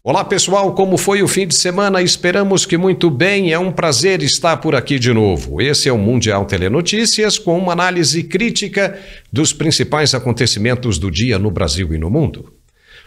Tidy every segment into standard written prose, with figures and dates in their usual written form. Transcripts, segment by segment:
Olá pessoal, como foi o fim de semana? Esperamos que muito bem, é um prazer estar por aqui de novo. Esse é o Mundial Telenotícias com uma análise crítica dos principais acontecimentos do dia no Brasil e no mundo.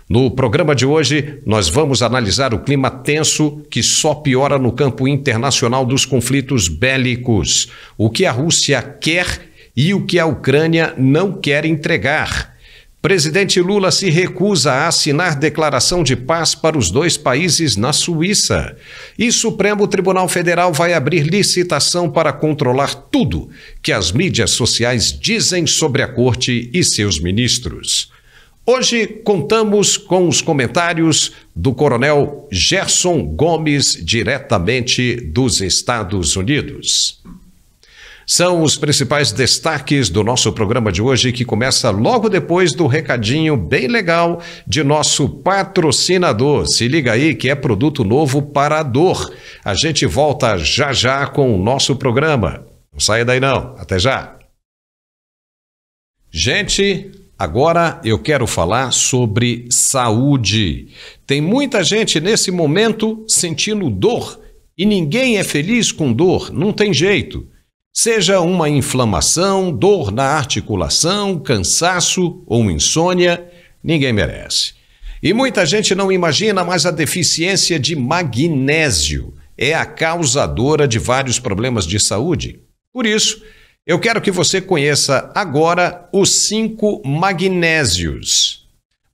No programa de hoje, nós vamos analisar o clima tenso que só piora no campo internacional dos conflitos bélicos, o que a Rússia quer e o que a Ucrânia não quer entregar. Presidente Lula se recusa a assinar declaração de paz para os dois países na Suíça. E Supremo Tribunal Federal vai abrir licitação para controlar tudo que as mídias sociais dizem sobre a corte e seus ministros. Hoje contamos com os comentários do coronel Gerson Gomes, diretamente dos Estados Unidos. São os principais destaques do nosso programa de hoje, que começa logo depois do recadinho bem legal de nosso patrocinador. Se liga aí que é produto novo para a dor. A gente volta já já com o nosso programa. Não saia daí não. Até já. Gente, agora eu quero falar sobre saúde. Tem muita gente nesse momento sentindo dor e ninguém é feliz com dor, não tem jeito. Seja uma inflamação, dor na articulação, cansaço ou insônia, ninguém merece. E muita gente não imagina, mas a deficiência de magnésio é a causadora de vários problemas de saúde. Por isso, eu quero que você conheça agora os 5 magnésios.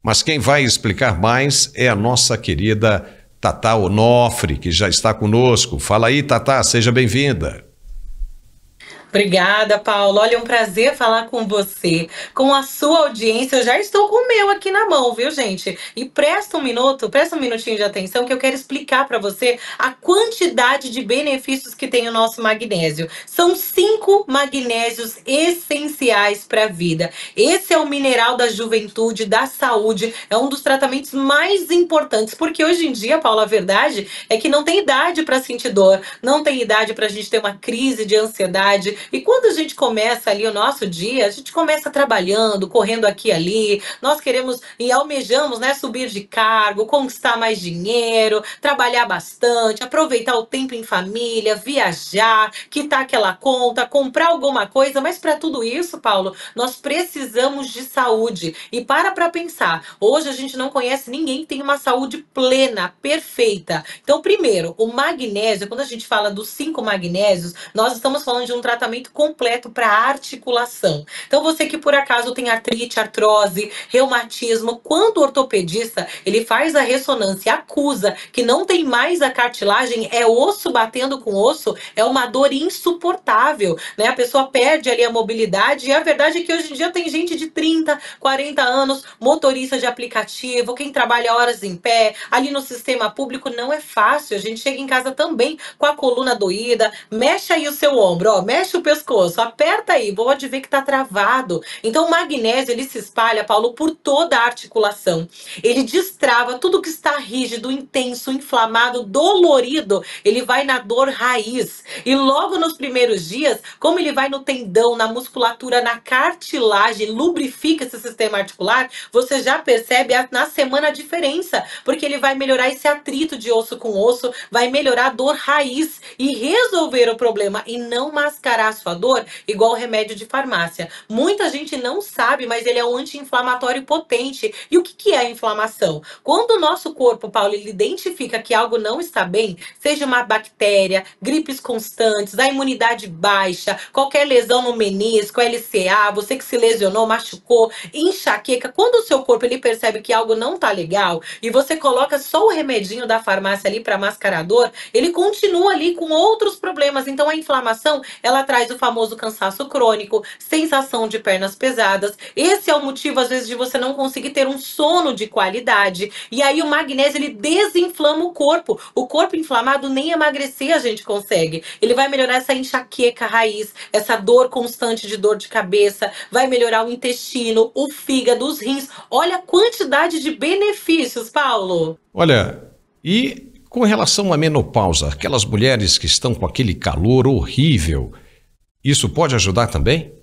Mas quem vai explicar mais é a nossa querida Tatá Onofre, que já está conosco. Fala aí, Tatá, seja bem-vinda. Obrigada, Paulo. Olha, é um prazer falar com você, com a sua audiência. Eu já estou com o meu aqui na mão, viu, gente? E presta um minutinho de atenção que eu quero explicar para você a quantidade de benefícios que tem o nosso magnésio. São 5 magnésios essenciais para a vida. Esse é o mineral da juventude, da saúde, é um dos tratamentos mais importantes, porque hoje em dia, Paulo, a verdade é que não tem idade para sentir dor, não tem idade para a gente ter uma crise de ansiedade. E quando a gente começa ali o nosso dia, a gente começa trabalhando, correndo aqui e ali, nós queremos e almejamos, né, subir de cargo, conquistar mais dinheiro, trabalhar bastante, aproveitar o tempo em família, viajar, quitar aquela conta, comprar alguma coisa, mas para tudo isso, Paulo, nós precisamos de saúde. E para pensar, hoje a gente não conhece ninguém que tem uma saúde plena, perfeita. Então, primeiro, o magnésio, quando a gente fala dos 5 magnésios, nós estamos falando de um tratamento completo para articulação. Então você que por acaso tem artrite, artrose, reumatismo, quando o ortopedista ele faz a ressonância e acusa que não tem mais a cartilagem, é osso batendo com osso, é uma dor insuportável, né? A pessoa perde ali a mobilidade e a verdade é que hoje em dia tem gente de 30, 40 anos, motorista de aplicativo, quem trabalha horas em pé, ali no sistema público não é fácil. A gente chega em casa também com a coluna doída, mexe aí o seu ombro, ó, mexe o pescoço, aperta aí, pode ver que tá travado. Então o magnésio, ele se espalha, Paulo, por toda a articulação. Ele destrava tudo que está rígido, intenso, inflamado, dolorido. Ele vai na dor raiz. E logo nos primeiros dias, como ele vai no tendão, na musculatura, na cartilagem, lubrifica esse sistema articular, você já percebe na semana a diferença, porque ele vai melhorar esse atrito de osso com osso, vai melhorar a dor raiz e resolver o problema e não mascarar a sua dor igual remédio de farmácia. Muita gente não sabe, mas ele é um anti-inflamatório potente. E o que é a inflamação? Quando o nosso corpo, Paulo, ele identifica que algo não está bem, seja uma bactéria, gripes constantes, a imunidade baixa, qualquer lesão no menisco, LCA, você que se lesionou, machucou, enxaqueca, quando o seu corpo ele percebe que algo não tá legal e você coloca só o remedinho da farmácia ali para mascarar a dor, ele continua ali com outros problemas. Então a inflamação, ela traz o famoso cansaço crônico, sensação de pernas pesadas. Esse é o motivo, às vezes, de você não conseguir ter um sono de qualidade. E aí o magnésio, ele desinflama o corpo. O corpo inflamado, nem emagrecer a gente consegue. Ele vai melhorar essa enxaqueca raiz, essa dor constante de dor de cabeça, vai melhorar o intestino, o fígado, os rins. Olha a quantidade de benefícios, Paulo. Olha, e com relação à menopausa, aquelas mulheres que estão com aquele calor horrível, isso pode ajudar também?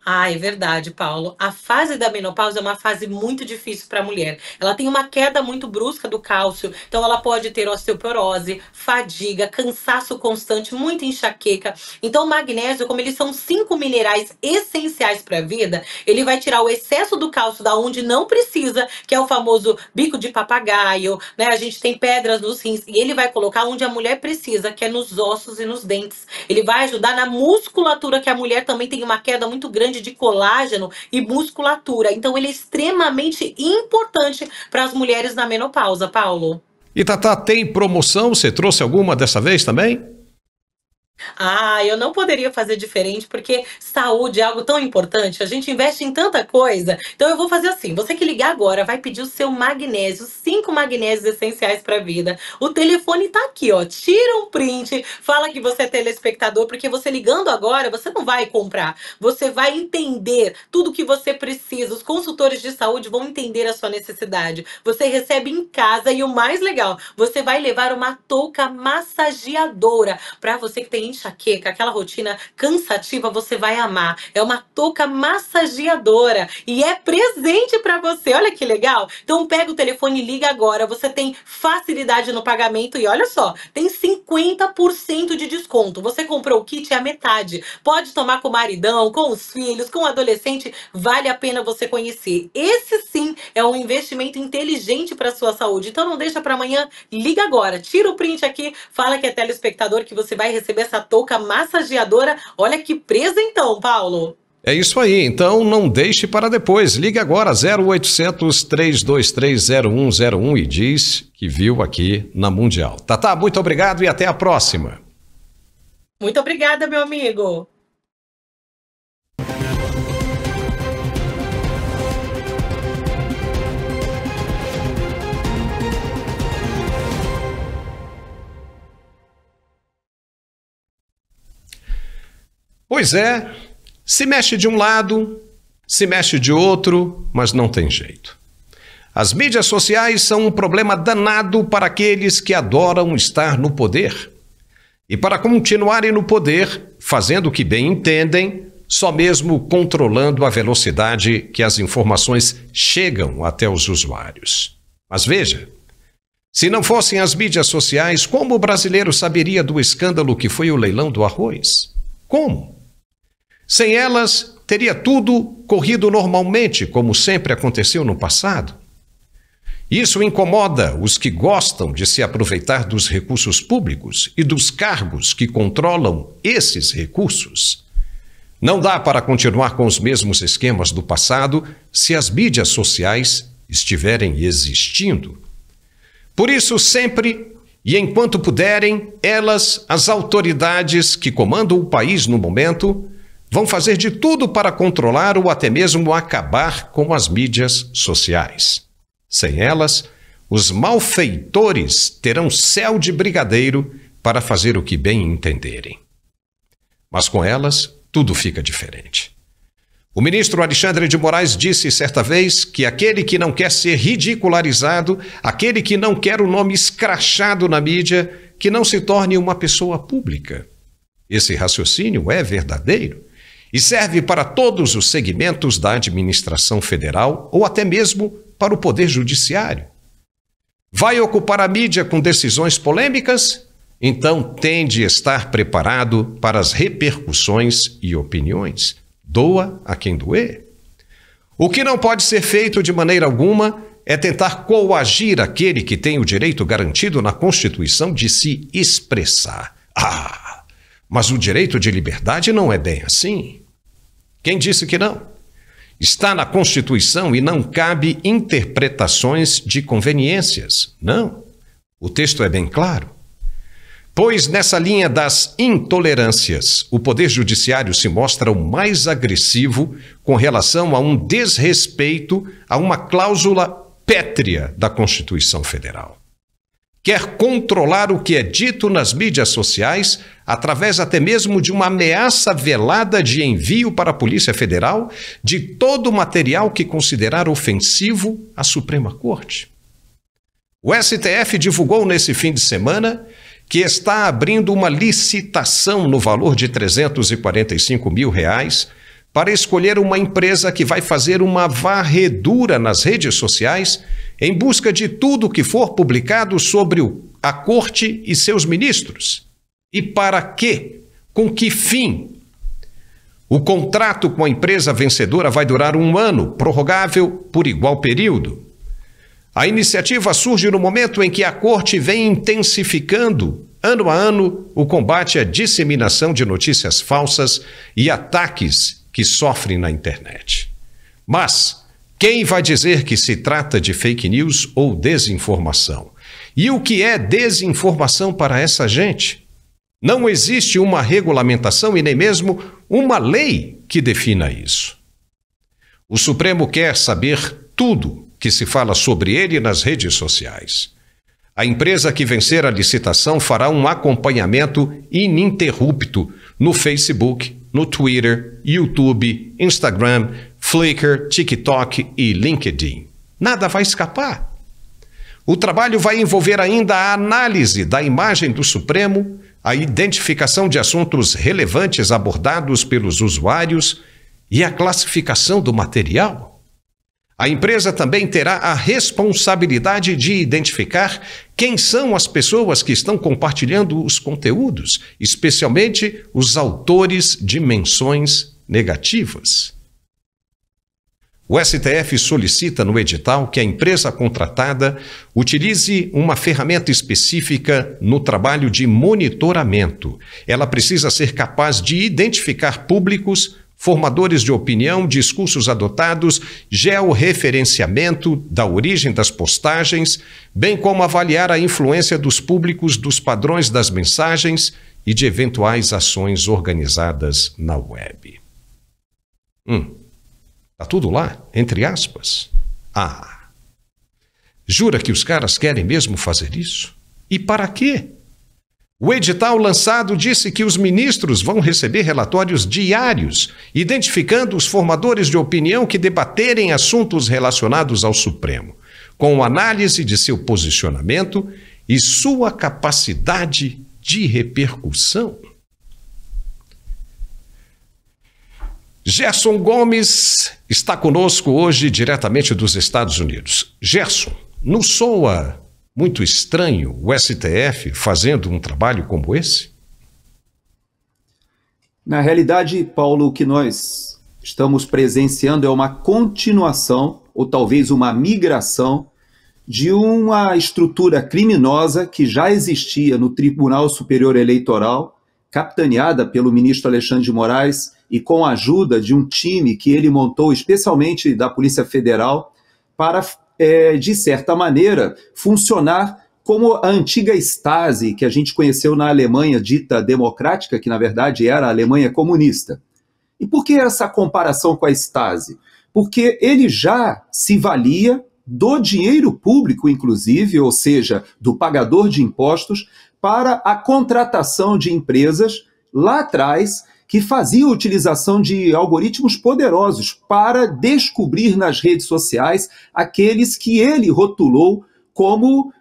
Ah, é verdade, Paulo. A fase da menopausa é uma fase muito difícil para a mulher. Ela tem uma queda muito brusca do cálcio, então ela pode ter osteoporose, fadiga, cansaço constante, muita enxaqueca. Então, o magnésio, como eles são 5 minerais essenciais para a vida, ele vai tirar o excesso do cálcio da onde não precisa, que é o famoso bico de papagaio, né? A gente tem pedras nos rins, e ele vai colocar onde a mulher precisa, que é nos ossos e nos dentes. Ele vai ajudar na musculatura, que a mulher também tem uma queda muito grande de colágeno e musculatura. Então, ele é extremamente importante para as mulheres na menopausa, Paulo. E Tatá, tem promoção? Você trouxe alguma dessa vez também? Ah, eu não poderia fazer diferente, porque saúde é algo tão importante, a gente investe em tanta coisa. Então eu vou fazer assim, você que ligar agora vai pedir o seu magnésio, 5 magnésios essenciais para a vida. O telefone tá aqui, ó. Tira um print, fala que você é telespectador, porque você ligando agora, você não vai comprar. Você vai entender tudo que você precisa. Os consultores de saúde vão entender a sua necessidade. Você recebe em casa e o mais legal, você vai levar uma touca massageadora para você que tem enxaqueca, aquela rotina cansativa, você vai amar. É uma touca massageadora e é presente para você. Olha que legal. Então pega o telefone e liga agora. Você tem facilidade no pagamento e olha só, tem 50% de desconto. Você comprou o kit, é a metade. Pode tomar com o maridão, com os filhos, com o adolescente. Vale a pena você conhecer. Esse sim é um investimento inteligente para sua saúde. Então não deixa para amanhã, liga agora. Tira o print aqui, fala que é telespectador, que você vai receber essa touca massageadora. Olha que presentão, Paulo. É isso aí, então não deixe para depois. Ligue agora 0800 323 0101 e diz que viu aqui na Mundial. Tatá, muito obrigado e até a próxima. Muito obrigada, meu amigo. Pois é, se mexe de um lado, se mexe de outro, mas não tem jeito. As mídias sociais são um problema danado para aqueles que adoram estar no poder. E para continuarem no poder, fazendo o que bem entendem, só mesmo controlando a velocidade que as informações chegam até os usuários. Mas veja, se não fossem as mídias sociais, como o brasileiro saberia do escândalo que foi o leilão do arroz? Como? Sem elas, teria tudo corrido normalmente, como sempre aconteceu no passado. Isso incomoda os que gostam de se aproveitar dos recursos públicos e dos cargos que controlam esses recursos. Não dá para continuar com os mesmos esquemas do passado se as mídias sociais estiverem existindo. Por isso, sempre e enquanto puderem, elas, as autoridades que comandam o país no momento, vão fazer de tudo para controlar ou até mesmo acabar com as mídias sociais. Sem elas, os malfeitores terão céu de brigadeiro para fazer o que bem entenderem. Mas com elas, tudo fica diferente. O ministro Alexandre de Moraes disse certa vez que aquele que não quer ser ridicularizado, aquele que não quer o nome escrachado na mídia, que não se torne uma pessoa pública. Esse raciocínio é verdadeiro e serve para todos os segmentos da administração federal ou até mesmo para o Poder Judiciário. Vai ocupar a mídia com decisões polêmicas? Então tem de estar preparado para as repercussões e opiniões. Doa a quem doer. O que não pode ser feito de maneira alguma é tentar coagir aquele que tem o direito garantido na Constituição de se expressar. Mas o direito de liberdade não é bem assim. Quem disse que não? Está na Constituição e não cabe interpretações de conveniências. Não. O texto é bem claro. Pois nessa linha das intolerâncias, o Poder Judiciário se mostra o mais agressivo com relação a um desrespeito a uma cláusula pétrea da Constituição Federal. Quer controlar o que é dito nas mídias sociais, através até mesmo de uma ameaça velada de envio para a Polícia Federal de todo o material que considerar ofensivo à Suprema Corte. O STF divulgou nesse fim de semana que está abrindo uma licitação no valor de R$ 345 mil para escolher uma empresa que vai fazer uma varredura nas redes sociais em busca de tudo que for publicado sobre a corte e seus ministros. E para quê? Com que fim? O contrato com a empresa vencedora vai durar 1 ano, prorrogável por igual período. A iniciativa surge no momento em que a corte vem intensificando, ano a ano, o combate à disseminação de notícias falsas e ataques que sofrem na internet. Mas quem vai dizer que se trata de fake news ou desinformação? E o que é desinformação para essa gente? Não existe uma regulamentação e nem mesmo uma lei que defina isso. O Supremo quer saber tudo que se fala sobre ele nas redes sociais. A empresa que vencer a licitação fará um acompanhamento ininterrupto no Facebook, no Twitter, YouTube, Instagram, Flickr, TikTok e LinkedIn. Nada vai escapar. O trabalho vai envolver ainda a análise da imagem do Supremo, a identificação de assuntos relevantes abordados pelos usuários e a classificação do material. A empresa também terá a responsabilidade de identificar quem são as pessoas que estão compartilhando os conteúdos, especialmente os autores de menções negativas. O STF solicita no edital que a empresa contratada utilize uma ferramenta específica no trabalho de monitoramento. Ela precisa ser capaz de identificar públicos, formadores de opinião, discursos adotados, georreferenciamento da origem das postagens, bem como avaliar a influência dos públicos dos padrões das mensagens e de eventuais ações organizadas na web. Tá tudo lá, entre aspas. Jura que os caras querem mesmo fazer isso? E para quê? O edital lançado disse que os ministros vão receber relatórios diários, identificando os formadores de opinião que debaterem assuntos relacionados ao Supremo, com análise de seu posicionamento e sua capacidade de repercussão. Gerson Gomes está conosco hoje diretamente dos Estados Unidos. Gerson, não soa muito estranho o STF fazendo um trabalho como esse? Na realidade, Paulo, o que nós estamos presenciando é uma continuação, ou talvez uma migração, de uma estrutura criminosa que já existia no Tribunal Superior Eleitoral, capitaneada pelo ministro Alexandre de Moraes e com a ajuda de um time que ele montou, especialmente da Polícia Federal, para de certa maneira, funcionar como a antiga Stasi, que a gente conheceu na Alemanha dita democrática, que na verdade era a Alemanha comunista. E por que essa comparação com a Stasi? Porque ele já se valia do dinheiro público, inclusive, ou seja, do pagador de impostos, para a contratação de empresas lá atrás que faziam utilização de algoritmos poderosos para descobrir nas redes sociais aqueles que ele rotulou como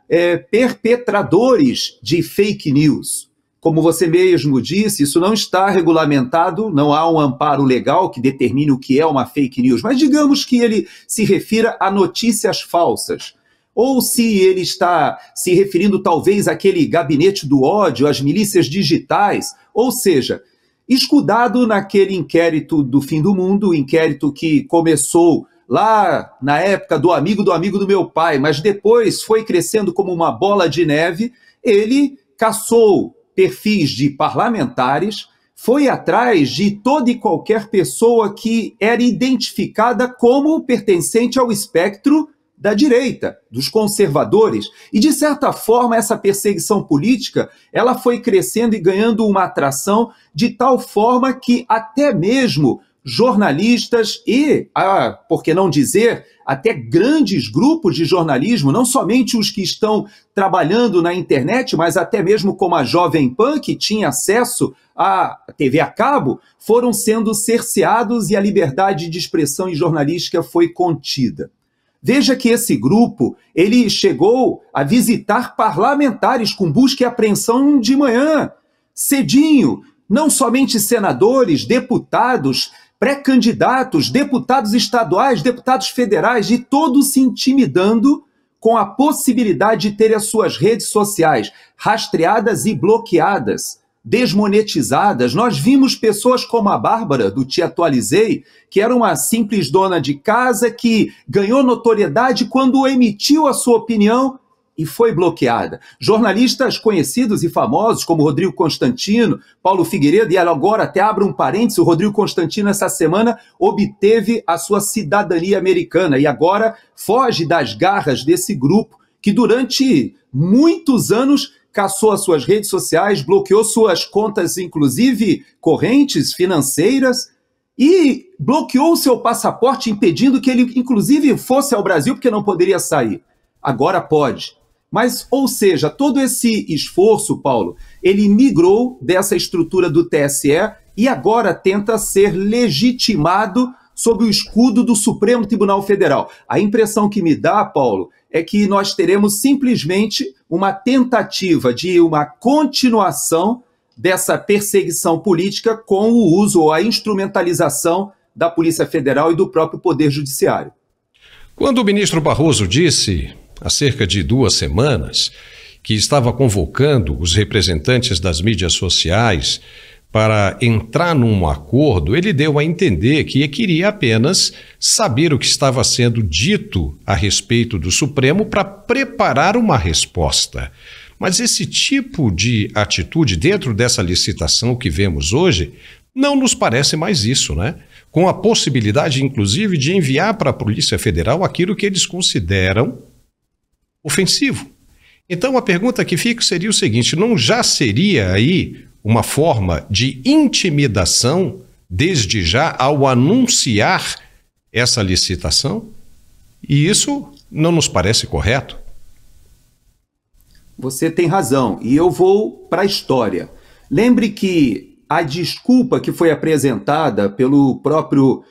perpetradores de fake news. Como você mesmo disse, isso não está regulamentado, não há um amparo legal que determine o que é uma fake news, mas digamos que ele se refira a notícias falsas. Ou se ele está se referindo talvez àquele gabinete do ódio, às milícias digitais, ou seja, escudado naquele inquérito do fim do mundo, inquérito que começou lá na época do amigo do meu pai, mas depois foi crescendo como uma bola de neve, ele caçou perfis de parlamentares, foi atrás de toda e qualquer pessoa que era identificada como pertencente ao espectro da direita, dos conservadores, e de certa forma essa perseguição política, ela foi crescendo e ganhando uma atração de tal forma que até mesmo jornalistas e, por que não dizer, até grandes grupos de jornalismo, não somente os que estão trabalhando na internet, mas até mesmo como a Jovem Pan, que tinha acesso à TV a cabo, foram sendo cerceados e a liberdade de expressão e jornalística foi contida. Veja que esse grupo, ele chegou a visitar parlamentares com busca e apreensão de manhã, cedinho, não somente senadores, deputados, pré-candidatos, deputados estaduais, deputados federais, e todos se intimidando com a possibilidade de ter as suas redes sociais rastreadas e bloqueadas, desmonetizadas. Nós vimos pessoas como a Bárbara, do Te Atualizei, que era uma simples dona de casa que ganhou notoriedade quando emitiu a sua opinião e foi bloqueada. Jornalistas conhecidos e famosos, como Rodrigo Constantino, Paulo Figueiredo, e agora até abro um parênteses, o Rodrigo Constantino essa semana obteve a sua cidadania americana e agora foge das garras desse grupo que durante muitos anos caçou as suas redes sociais, bloqueou suas contas, inclusive correntes financeiras, e bloqueou o seu passaporte, impedindo que ele, inclusive, fosse ao Brasil, porque não poderia sair. Agora pode. Mas, ou seja, todo esse esforço, Paulo, ele migrou dessa estrutura do TSE e agora tenta ser legitimado sob o escudo do Supremo Tribunal Federal. A impressão que me dá, Paulo, é que nós teremos simplesmente uma tentativa de uma continuação dessa perseguição política com o uso ou a instrumentalização da Polícia Federal e do próprio Poder Judiciário. Quando o ministro Barroso disse, há cerca de 2 semanas, que estava convocando os representantes das mídias sociais para entrar num acordo, ele deu a entender que queria apenas saber o que estava sendo dito a respeito do Supremo para preparar uma resposta. Mas esse tipo de atitude dentro dessa licitação que vemos hoje não nos parece mais isso, né? Com a possibilidade, inclusive, de enviar para a Polícia Federal aquilo que eles consideram ofensivo. Então a pergunta que fica seria o seguinte: não já seria aí uma forma de intimidação desde já ao anunciar essa licitação? E isso não nos parece correto. Você tem razão, e eu vou para a história. Lembre que a desculpa que foi apresentada pelo próprio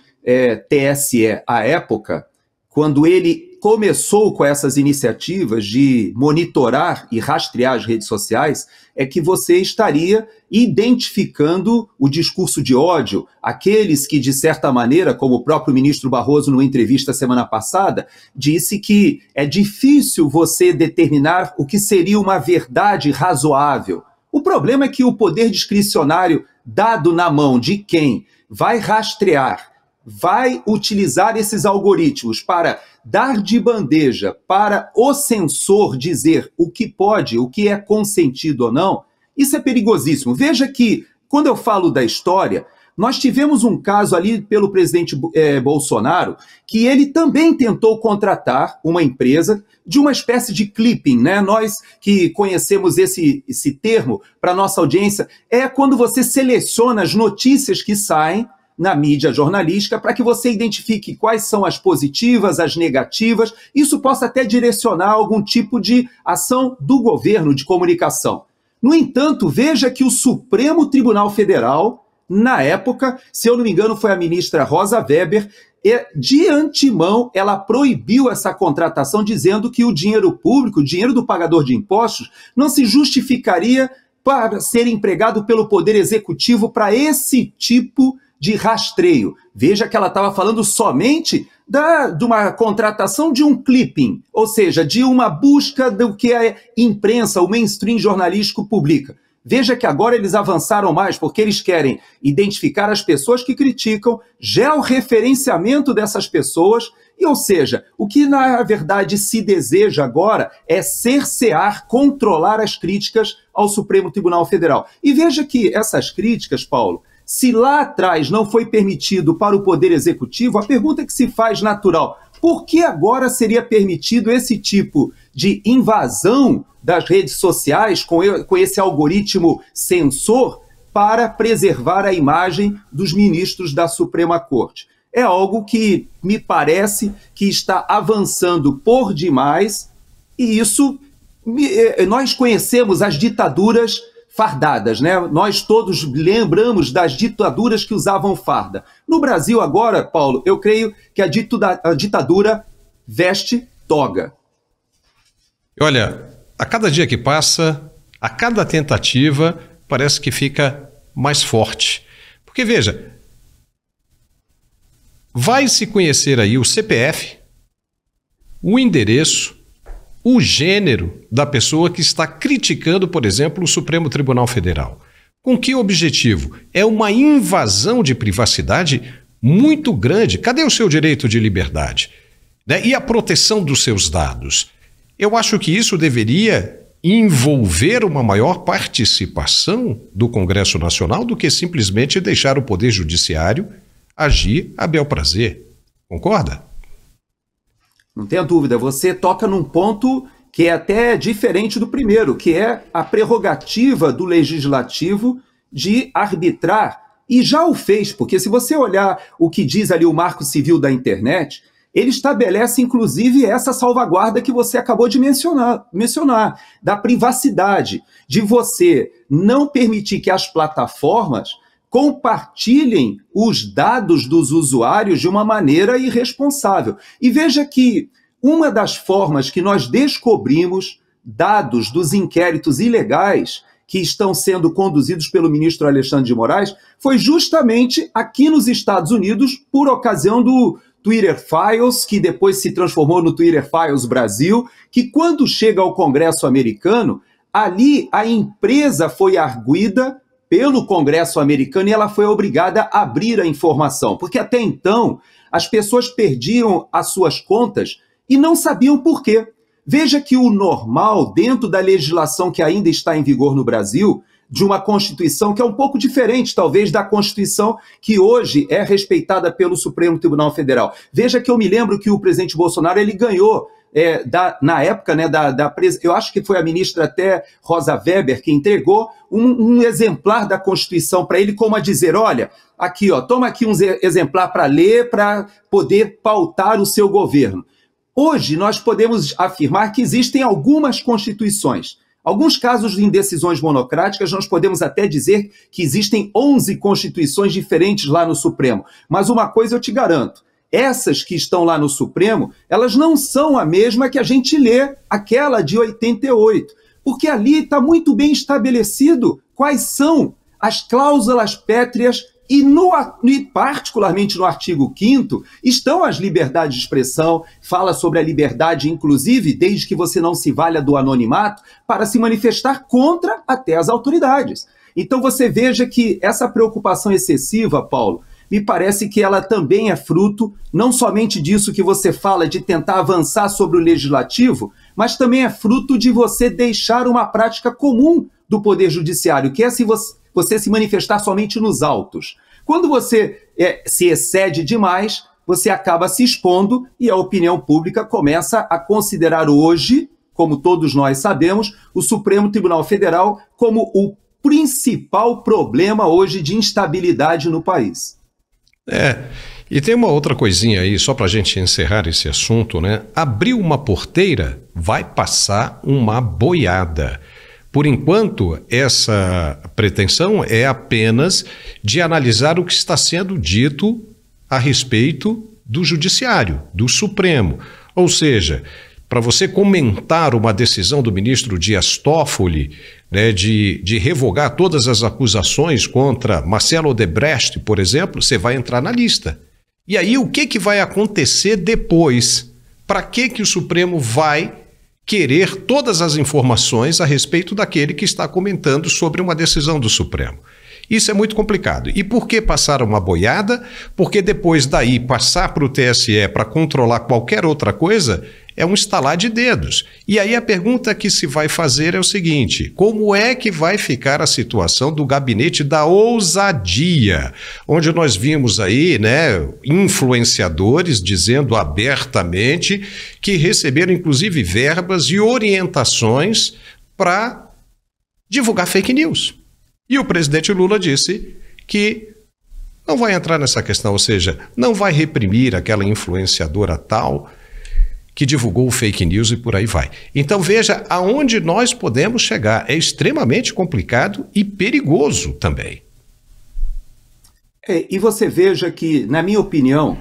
TSE à época, quando ele começou com essas iniciativas de monitorar e rastrear as redes sociais, é que você estaria identificando o discurso de ódio, aqueles que, de certa maneira, como o próprio ministro Barroso, numa entrevista semana passada, disse que é difícil você determinar o que seria uma verdade razoável. O problema é que o poder discricionário dado na mão de quem vai rastrear, vai utilizar esses algoritmos para dar de bandeja para o censor dizer o que pode, o que é consentido ou não, isso é perigosíssimo. Veja que, quando eu falo da história, nós tivemos um caso ali pelo presidente Bolsonaro, que ele também tentou contratar uma empresa de uma espécie de clipping, né? Nós que conhecemos esse termo para nossa audiência, é quando você seleciona as notícias que saem na mídia jornalística para que você identifique quais são as positivas, as negativas, isso possa até direcionar algum tipo de ação do governo de comunicação. No entanto, veja que o Supremo Tribunal Federal, na época, se eu não me engano, foi a ministra Rosa Weber, de antemão ela proibiu essa contratação, dizendo que o dinheiro público, o dinheiro do pagador de impostos, não se justificaria para ser empregado pelo Poder Executivo para esse tipo de rastreio. Veja que ela estava falando somente de uma contratação de um clipping, ou seja, de uma busca do que a imprensa, o mainstream jornalístico publica. Veja que agora eles avançaram mais, porque eles querem identificar as pessoas que criticam, georreferenciamento dessas pessoas, e, ou seja, o que na verdade se deseja agora é cercear, controlar as críticas ao Supremo Tribunal Federal. E veja que essas críticas, Paulo, se lá atrás não foi permitido para o Poder Executivo, a pergunta que se faz natural: por que agora seria permitido esse tipo de invasão das redes sociais com esse algoritmo censor para preservar a imagem dos ministros da Suprema Corte? É algo que me parece que está avançando por demais, e isso, nós conhecemos as ditaduras fardadas, né? Nós todos lembramos das ditaduras que usavam farda. No Brasil agora, Paulo, eu creio que a ditadura veste toga. Olha, a cada dia que passa, a cada tentativa, parece que fica mais forte. Porque veja, vai se conhecer aí o CPF, o endereço, o gênero da pessoa que está criticando, por exemplo, o Supremo Tribunal Federal. Com que objetivo? É uma invasão de privacidade muito grande. Cadê o seu direito de liberdade? Né? E a proteção dos seus dados? Eu acho que isso deveria envolver uma maior participação do Congresso Nacional do que simplesmente deixar o Poder Judiciário agir a bel prazer. Concorda? Não tenha dúvida, você toca num ponto que é até diferente do primeiro, que é a prerrogativa do Legislativo de arbitrar, e já o fez, porque se você olhar o que diz ali o Marco Civil da Internet, ele estabelece, inclusive, essa salvaguarda que você acabou de mencionar, da privacidade, de você não permitir que as plataformas compartilhem os dados dos usuários de uma maneira irresponsável. E veja que uma das formas que nós descobrimos dados dos inquéritos ilegais que estão sendo conduzidos pelo ministro Alexandre de Moraes foi justamente aqui nos Estados Unidos, por ocasião do Twitter Files, que depois se transformou no Twitter Files Brasil, que quando chega ao Congresso americano, ali a empresa foi arguida pelo Congresso americano e ela foi obrigada a abrir a informação, porque até então as pessoas perdiam as suas contas e não sabiam por quê. Veja que o normal, dentro da legislação que ainda está em vigor no Brasil, de uma Constituição que é um pouco diferente, talvez, da Constituição que hoje é respeitada pelo Supremo Tribunal Federal. Veja que eu me lembro que o presidente Bolsonaro ele ganhou, na época, né, eu acho que foi a ministra até Rosa Weber que entregou um exemplar da Constituição para ele, como a dizer, olha, aqui, ó, toma aqui um exemplar para ler, para poder pautar o seu governo. Hoje nós podemos afirmar que existem algumas constituições. Alguns casos de indecisões monocráticas, nós podemos até dizer que existem 11 constituições diferentes lá no Supremo. Mas uma coisa eu te garanto, essas que estão lá no Supremo, elas não são a mesma que a gente lê, aquela de 88. Porque ali está muito bem estabelecido quais são as cláusulas pétreas e particularmente no artigo 5º, estão as liberdades de expressão, fala sobre a liberdade, inclusive, desde que você não se valha do anonimato, para se manifestar contra até as autoridades. Então você veja que essa preocupação excessiva, Paulo, me parece que ela também é fruto, não somente disso que você fala, de tentar avançar sobre o legislativo, mas também é fruto de você deixar uma prática comum do Poder Judiciário, que é você se manifestar somente nos autos. Quando você se excede demais, você acaba se expondo e a opinião pública começa a considerar hoje, como todos nós sabemos, o Supremo Tribunal Federal como o principal problema hoje de instabilidade no país. E tem uma outra coisinha aí, só para a gente encerrar esse assunto, né? Abriu uma porteira, vai passar uma boiada. Por enquanto, essa pretensão é apenas de analisar o que está sendo dito a respeito do Judiciário, do Supremo. Ou seja, para você comentar uma decisão do ministro Dias Toffoli, né, de revogar todas as acusações contra Marcelo Odebrecht, por exemplo, você vai entrar na lista. E aí o que vai acontecer depois? Para que o Supremo vai querer todas as informações a respeito daquele que está comentando sobre uma decisão do Supremo? Isso é muito complicado. E por que passar uma boiada? Porque depois daí passar para o TSE para controlar qualquer outra coisa é um estalar de dedos. E aí a pergunta que se vai fazer é o seguinte: como é que vai ficar a situação do gabinete da ousadia? Onde nós vimos aí, né, influenciadores dizendo abertamente que receberam inclusive verbas e orientações para divulgar fake news. E o presidente Lula disse que não vai entrar nessa questão, ou seja, não vai reprimir aquela influenciadora tal que divulgou fake news e por aí vai. Então veja aonde nós podemos chegar. É extremamente complicado e perigoso também. E você veja que, na minha opinião,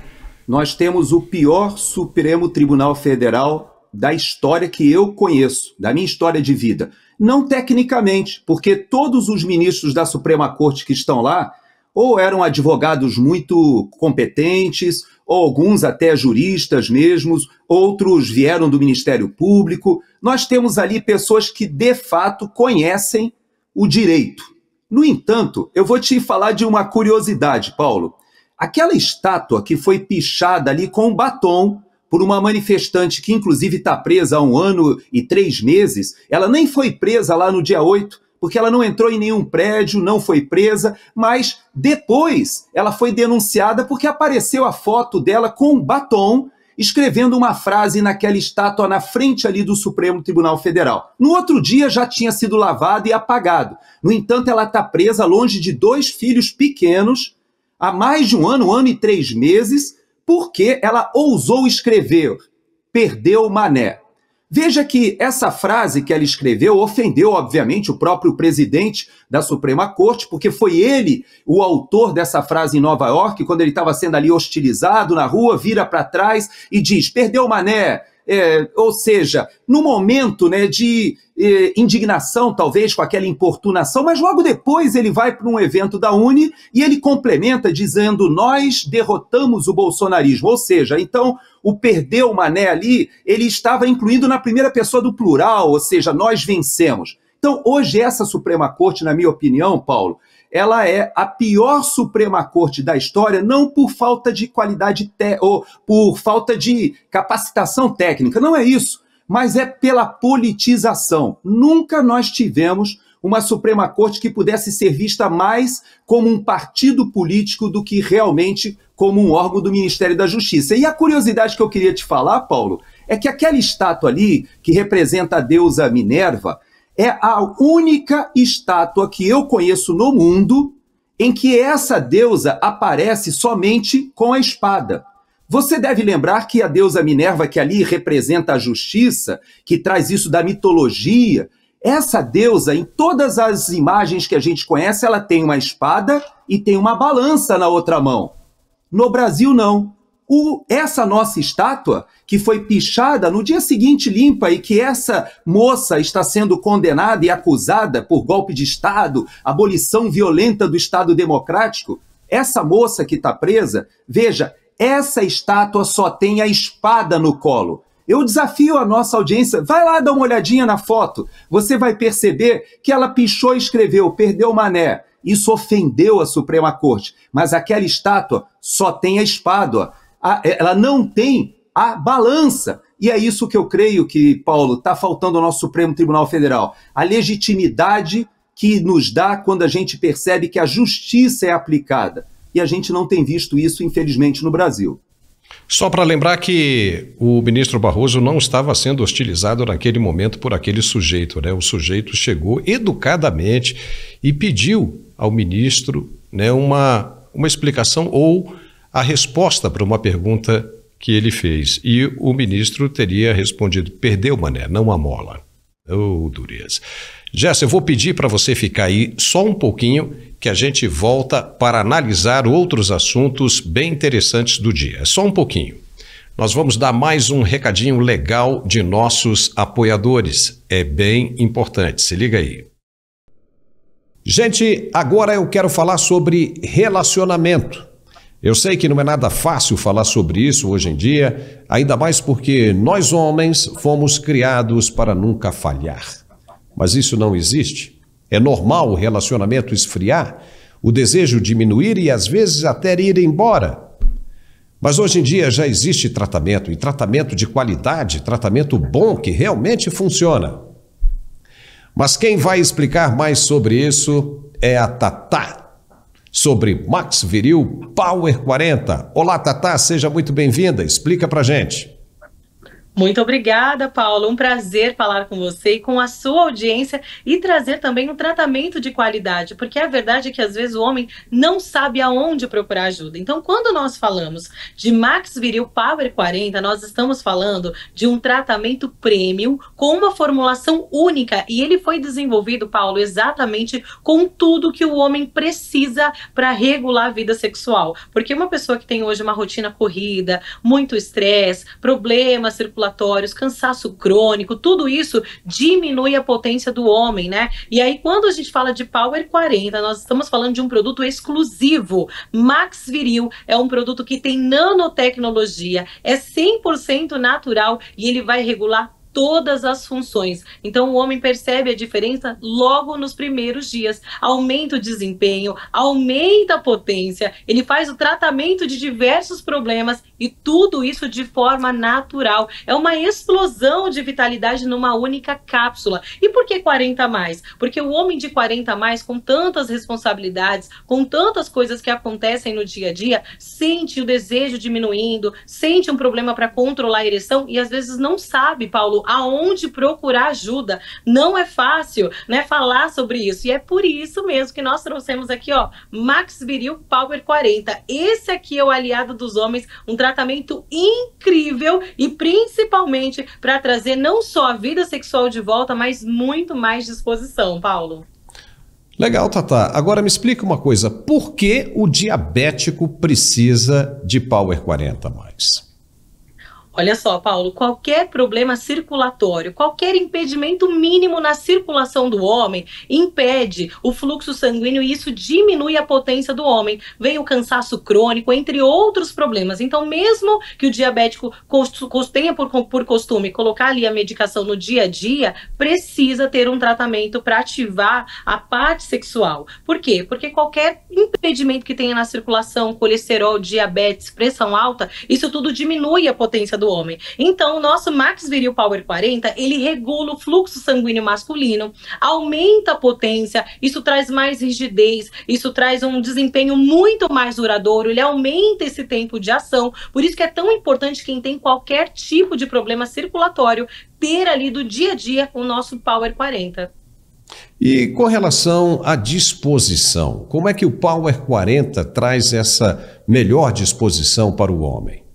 nós temos o pior Supremo Tribunal Federal da história que eu conheço, da minha história de vida. Não tecnicamente, porque todos os ministros da Suprema Corte que estão lá, ou eram advogados muito competentes, ou alguns até juristas mesmos, outros vieram do Ministério Público. Nós temos ali pessoas que, de fato, conhecem o direito. No entanto, eu vou te falar de uma curiosidade, Paulo. Aquela estátua que foi pichada ali com um batom por uma manifestante que, inclusive, está presa há 1 ano e 3 meses, ela nem foi presa lá no dia 8, porque ela não entrou em nenhum prédio, não foi presa, mas depois ela foi denunciada porque apareceu a foto dela com batom, escrevendo uma frase naquela estátua na frente ali do Supremo Tribunal Federal. No outro dia já tinha sido lavado e apagado. No entanto, ela está presa longe de 2 filhos pequenos há mais de 1 ano e 3 meses, porque ela ousou escrever "perdeu Mané". Veja que essa frase que ela escreveu ofendeu, obviamente, o próprio presidente da Suprema Corte, porque foi ele o autor dessa frase em Nova York, quando ele estava sendo ali hostilizado na rua, vira para trás e diz: "Perdeu Mané". Ou seja, no momento, né, de indignação, talvez, com aquela importunação, mas logo depois ele vai para um evento da UNE e ele complementa dizendo: "Nós derrotamos o bolsonarismo". Ou seja, então, o "perdeu Mané" ali, ele estava incluindo na primeira pessoa do plural, ou seja, nós vencemos. Então, hoje, essa Suprema Corte, na minha opinião, Paulo, ela é a pior Suprema Corte da história, não por falta de qualidade ou por falta de capacitação técnica, não é isso, mas é pela politização. Nunca nós tivemos uma Suprema Corte que pudesse ser vista mais como um partido político do que realmente como um órgão do Ministério da Justiça. E a curiosidade que eu queria te falar, Paulo, é que aquela estátua ali, que representa a deusa Minerva, é a única estátua que eu conheço no mundo em que essa deusa aparece somente com a espada. Você deve lembrar que a deusa Minerva, que ali representa a justiça, que traz isso da mitologia, essa deusa, em todas as imagens que a gente conhece, ela tem uma espada e tem uma balança na outra mão. No Brasil, não. Essa nossa estátua, que foi pichada no dia seguinte limpa e que essa moça está sendo condenada e acusada por golpe de Estado, abolição violenta do Estado democrático, essa moça que está presa, veja, essa estátua só tem a espada no colo. Eu desafio a nossa audiência, vai lá dar uma olhadinha na foto, você vai perceber que ela pichou e escreveu "perdeu Mané". Isso ofendeu a Suprema Corte, mas aquela estátua só tem a espada, ela não tem a balança. E é isso que eu creio que, Paulo, está faltando ao nosso Supremo Tribunal Federal. A legitimidade que nos dá quando a gente percebe que a justiça é aplicada. E a gente não tem visto isso, infelizmente, no Brasil. Só para lembrar que o ministro Barroso não estava sendo hostilizado naquele momento por aquele sujeito, né? O sujeito chegou educadamente e pediu ao ministro, né, uma explicação ou a resposta para uma pergunta que ele fez. E o ministro teria respondido: "perdeu Mané, não a mola". Oh, dureza. Jéssica, eu vou pedir para você ficar aí só um pouquinho, que a gente volta para analisar outros assuntos bem interessantes do dia. Só um pouquinho. Nós vamos dar mais um recadinho legal de nossos apoiadores. É bem importante, se liga aí. Gente, agora eu quero falar sobre relacionamento. Eu sei que não é nada fácil falar sobre isso hoje em dia, ainda mais porque nós homens fomos criados para nunca falhar. Mas isso não existe. É normal o relacionamento esfriar, o desejo diminuir e às vezes até ir embora. Mas hoje em dia já existe tratamento, e tratamento de qualidade, tratamento bom que realmente funciona. Mas quem vai explicar mais sobre isso é a Tatá, sobre Max Viril Power 40. Olá, Tatá, seja muito bem-vinda. Explica pra gente. Muito obrigada, Paulo. Um prazer falar com você e com a sua audiência e trazer também um tratamento de qualidade, porque a verdade é que às vezes o homem não sabe aonde procurar ajuda. Então, quando nós falamos de Max Viril Power 40, nós estamos falando de um tratamento premium com uma formulação única e ele foi desenvolvido, Paulo, exatamente com tudo que o homem precisa para regular a vida sexual. Porque uma pessoa que tem hoje uma rotina corrida, muito estresse, problemas circulatórios, circulatórios, cansaço crônico, tudo isso diminui a potência do homem, né? E aí, quando a gente fala de Power 40, nós estamos falando de um produto exclusivo. Max Viril é um produto que tem nanotecnologia, é 100% natural e ele vai regular todas as funções. Então o homem percebe a diferença logo nos primeiros dias. Aumenta o desempenho, aumenta a potência, ele faz o tratamento de diversos problemas e tudo isso de forma natural. É uma explosão de vitalidade numa única cápsula. E por que 40 a mais? Porque o homem de 40 a mais, com tantas responsabilidades, com tantas coisas que acontecem no dia a dia, sente o desejo diminuindo, sente um problema para controlar a ereção e às vezes não sabe, Paulo, aonde procurar ajuda. Não é fácil, né, falar sobre isso. E é por isso mesmo que nós trouxemos aqui, ó, Max Viril Power 40. Esse aqui é o aliado dos homens, um tratamento incrível e principalmente para trazer não só a vida sexual de volta, mas muito mais disposição, Paulo. Legal, Tatá. Agora me explica uma coisa. Por que o diabético precisa de Power 40 a mais? Olha só, Paulo, qualquer problema circulatório, qualquer impedimento mínimo na circulação do homem impede o fluxo sanguíneo e isso diminui a potência do homem. Vem o cansaço crônico, entre outros problemas. Então, mesmo que o diabético tenha por costume colocar ali a medicação no dia a dia, precisa ter um tratamento para ativar a parte sexual. Por quê? Porque qualquer impedimento que tenha na circulação, colesterol, diabetes, pressão alta, isso tudo diminui a potência do homem. Então, o nosso Max Viril Power 40, ele regula o fluxo sanguíneo masculino, aumenta a potência, isso traz mais rigidez, isso traz um desempenho muito mais duradouro, ele aumenta esse tempo de ação, por isso que é tão importante quem tem qualquer tipo de problema circulatório ter ali do dia a dia o nosso Power 40. E com relação à disposição, como é que o Power 40 traz essa melhor disposição para o homem?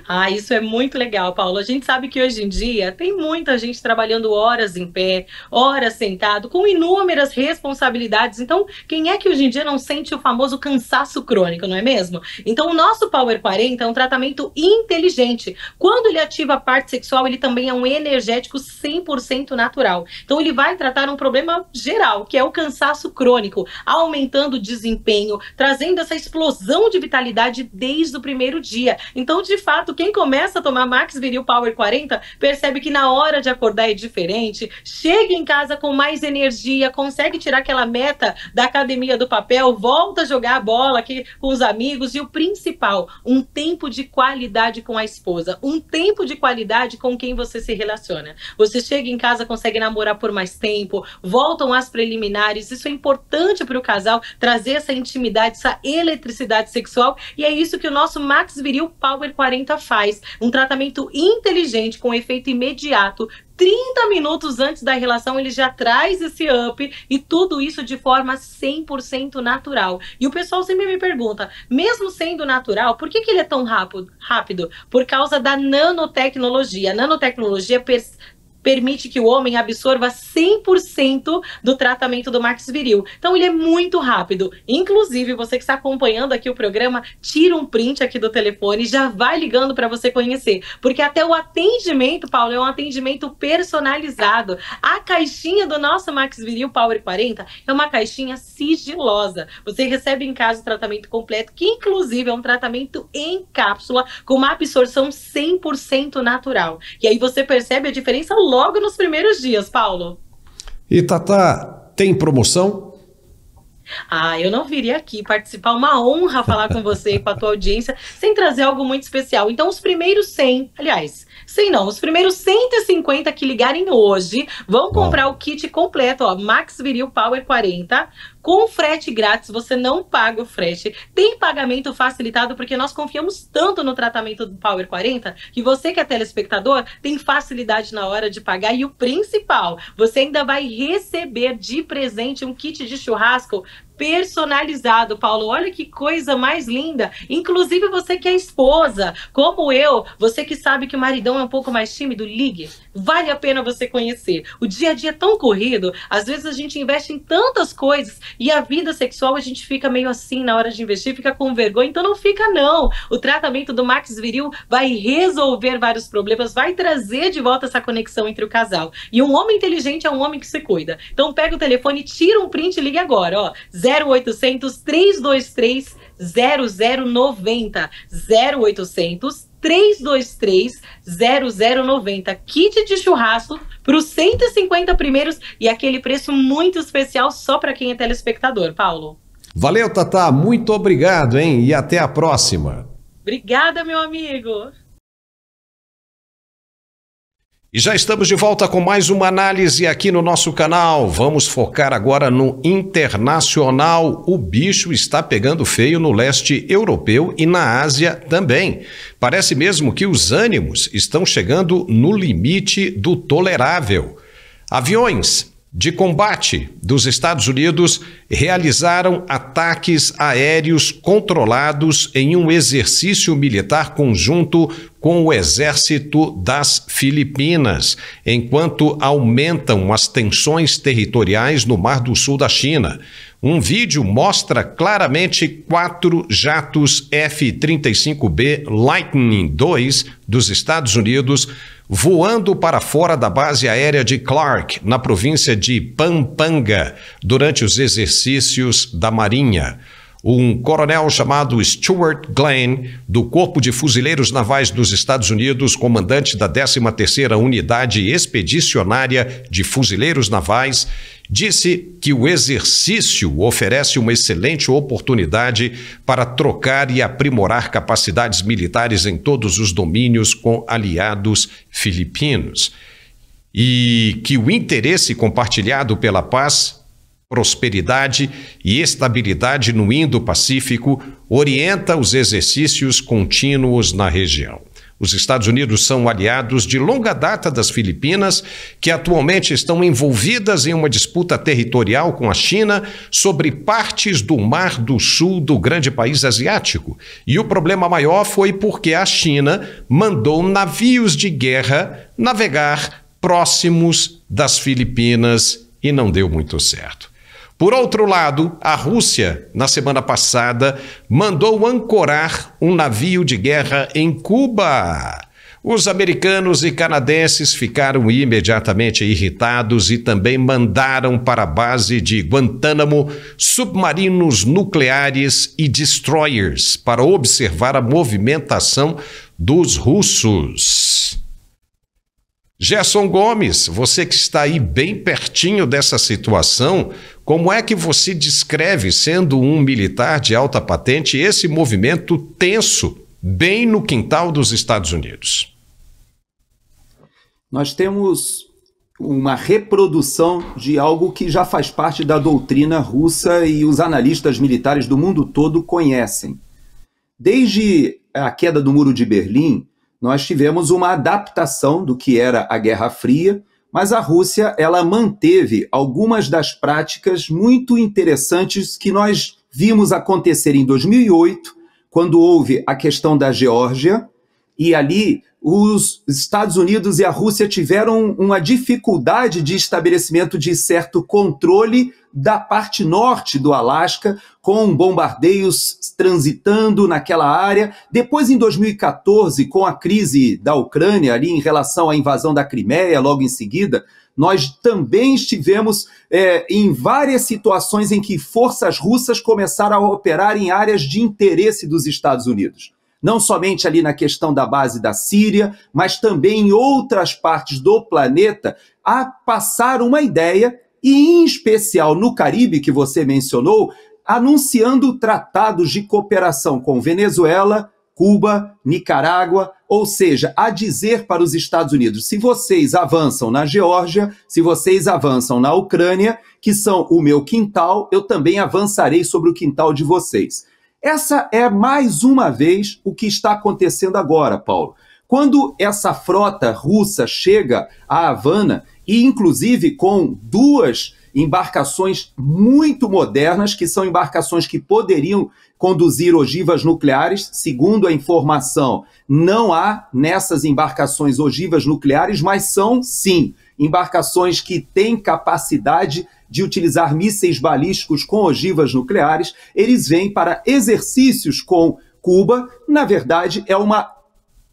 Ah, isso é muito legal, Paulo. A gente sabe que hoje em dia tem muita gente trabalhando horas em pé, horas sentado, com inúmeras responsabilidades. Então, quem é que hoje em dia não sente o famoso cansaço crônico, não é mesmo? Então, o nosso Power 40 é um tratamento inteligente. Quando ele ativa a parte sexual, ele também é um energético 100% natural. Então, ele vai tratar um problema geral, que é o cansaço crônico, aumentando o desempenho, trazendo essa explosão de vitalidade desde o primeiro dia. Então, de fato, quem começa a tomar Max Viril Power 40 percebe que na hora de acordar é diferente, chega em casa com mais energia, consegue tirar aquela meta da academia do papel, volta a jogar a bola aqui com os amigos e o principal, um tempo de qualidade com a esposa, um tempo de qualidade com quem você se relaciona. Você chega em casa, consegue namorar por mais tempo, voltam as preliminares, isso é importante para o casal, trazer essa intimidade, essa eletricidade sexual e é isso que o nosso Max Viril Power 40 faz, um tratamento inteligente com efeito imediato, 30 minutos antes da relação ele já traz esse up e tudo isso de forma 100% natural. E o pessoal sempre me pergunta, mesmo sendo natural, por que ele é tão rápido? Por causa da nanotecnologia. A nanotecnologia permite que o homem absorva 100% do tratamento do Max Viril. Então ele é muito rápido. Inclusive, você que está acompanhando aqui o programa, tira um print aqui do telefone e já vai ligando para você conhecer. Porque até o atendimento, Paulo, é um atendimento personalizado. A caixinha do nosso Max Viril Power 40 é uma caixinha sigilosa. Você recebe em casa o tratamento completo, que inclusive é um tratamento em cápsula com uma absorção 100% natural. E aí você percebe a diferença logo nos primeiros dias, Paulo. E Tatá, tem promoção? Ah, eu não viria aqui participar, uma honra falar com você e com a tua audiência, sem trazer algo muito especial. Então, os primeiros 100, aliás, 100 não, os primeiros 150 que ligarem hoje vão comprar o kit completo, ó, Max Viril Power 40, com frete grátis, você não paga o frete, tem pagamento facilitado, porque nós confiamos tanto no tratamento do Power 40, que você que é telespectador, tem facilidade na hora de pagar, e o principal, você ainda vai receber de presente um kit de churrasco personalizado, Paulo. Olha que coisa mais linda. Inclusive você que é esposa, como eu, você que sabe que o maridão é um pouco mais tímido, ligue. Vale a pena você conhecer. O dia a dia é tão corrido, às vezes a gente investe em tantas coisas e a vida sexual a gente fica meio assim na hora de investir, fica com vergonha, então não fica não. O tratamento do Max Viril vai resolver vários problemas, vai trazer de volta essa conexão entre o casal. E um homem inteligente é um homem que se cuida. Então pega o telefone, tira um print e liga agora, ó, 0800 323 0090, 0800 323 0090. Kit de churrasco para os 150 primeiros e aquele preço muito especial só para quem é telespectador, Paulo. Valeu, Tatá. Muito obrigado, hein? E até a próxima. Obrigada, meu amigo. E já estamos de volta com mais uma análise aqui no nosso canal. Vamos focar agora no internacional. O bicho está pegando feio no leste europeu e na Ásia também. Parece mesmo que os ânimos estão chegando no limite do tolerável. Aviões de combate dos Estados Unidos realizaram ataques aéreos controlados em um exercício militar conjunto com o exército das Filipinas, enquanto aumentam as tensões territoriais no Mar do Sul da China. Um vídeo mostra claramente 4 jatos F-35B Lightning II dos Estados Unidos voando para fora da base aérea de Clark, na província de Pampanga, durante os exercícios da Marinha. Um coronel chamado Stuart Glenn, do Corpo de Fuzileiros Navais dos Estados Unidos, comandante da 13ª Unidade Expedicionária de Fuzileiros Navais, disse que o exercício oferece uma excelente oportunidade para trocar e aprimorar capacidades militares em todos os domínios com aliados filipinos. E que o interesse compartilhado pela paz, prosperidade e estabilidade no Indo-Pacífico orienta os exercícios contínuos na região. Os Estados Unidos são aliados de longa data das Filipinas, que atualmente estão envolvidas em uma disputa territorial com a China sobre partes do Mar do Sul do grande país asiático. E o problema maior foi porque a China mandou navios de guerra navegar próximos das Filipinas e não deu muito certo. Por outro lado, a Rússia, na semana passada, mandou ancorar um navio de guerra em Cuba. Os americanos e canadenses ficaram imediatamente irritados e também mandaram para a base de Guantánamo submarinos nucleares e destroyers para observar a movimentação dos russos. Gerson Gomes, você que está aí bem pertinho dessa situação, como é que você descreve, sendo um militar de alta patente, esse movimento tenso, bem no quintal dos Estados Unidos? Nós temos uma reprodução de algo que já faz parte da doutrina russa e os analistas militares do mundo todo conhecem. Desde a queda do Muro de Berlim, nós tivemos uma adaptação do que era a Guerra Fria, mas a Rússia ela manteve algumas das práticas muito interessantes que nós vimos acontecer em 2008, quando houve a questão da Geórgia, e ali os Estados Unidos e a Rússia tiveram uma dificuldade de estabelecimento de certo controle da parte norte do Alasca, com bombardeios transitando naquela área. Depois, em 2014, com a crise da Ucrânia, ali em relação à invasão da Crimeia, logo em seguida, nós também estivemos em várias situações em que forças russas começaram a operar em áreas de interesse dos Estados Unidos. Não somente ali na questão da base da Síria, mas também em outras partes do planeta, a passar uma ideia, e em especial no Caribe, que você mencionou, anunciando tratados de cooperação com Venezuela, Cuba, Nicarágua, ou seja, a dizer para os Estados Unidos, se vocês avançam na Geórgia, se vocês avançam na Ucrânia, que são o meu quintal, eu também avançarei sobre o quintal de vocês. Essa é mais uma vez o que está acontecendo agora, Paulo. Quando essa frota russa chega a Havana, e inclusive com duas embarcações muito modernas, que são embarcações que poderiam conduzir ogivas nucleares. Segundo a informação, não há nessas embarcações ogivas nucleares, mas são, sim, embarcações que têm capacidade de utilizar mísseis balísticos com ogivas nucleares. Eles vêm para exercícios com Cuba. Na verdade, é uma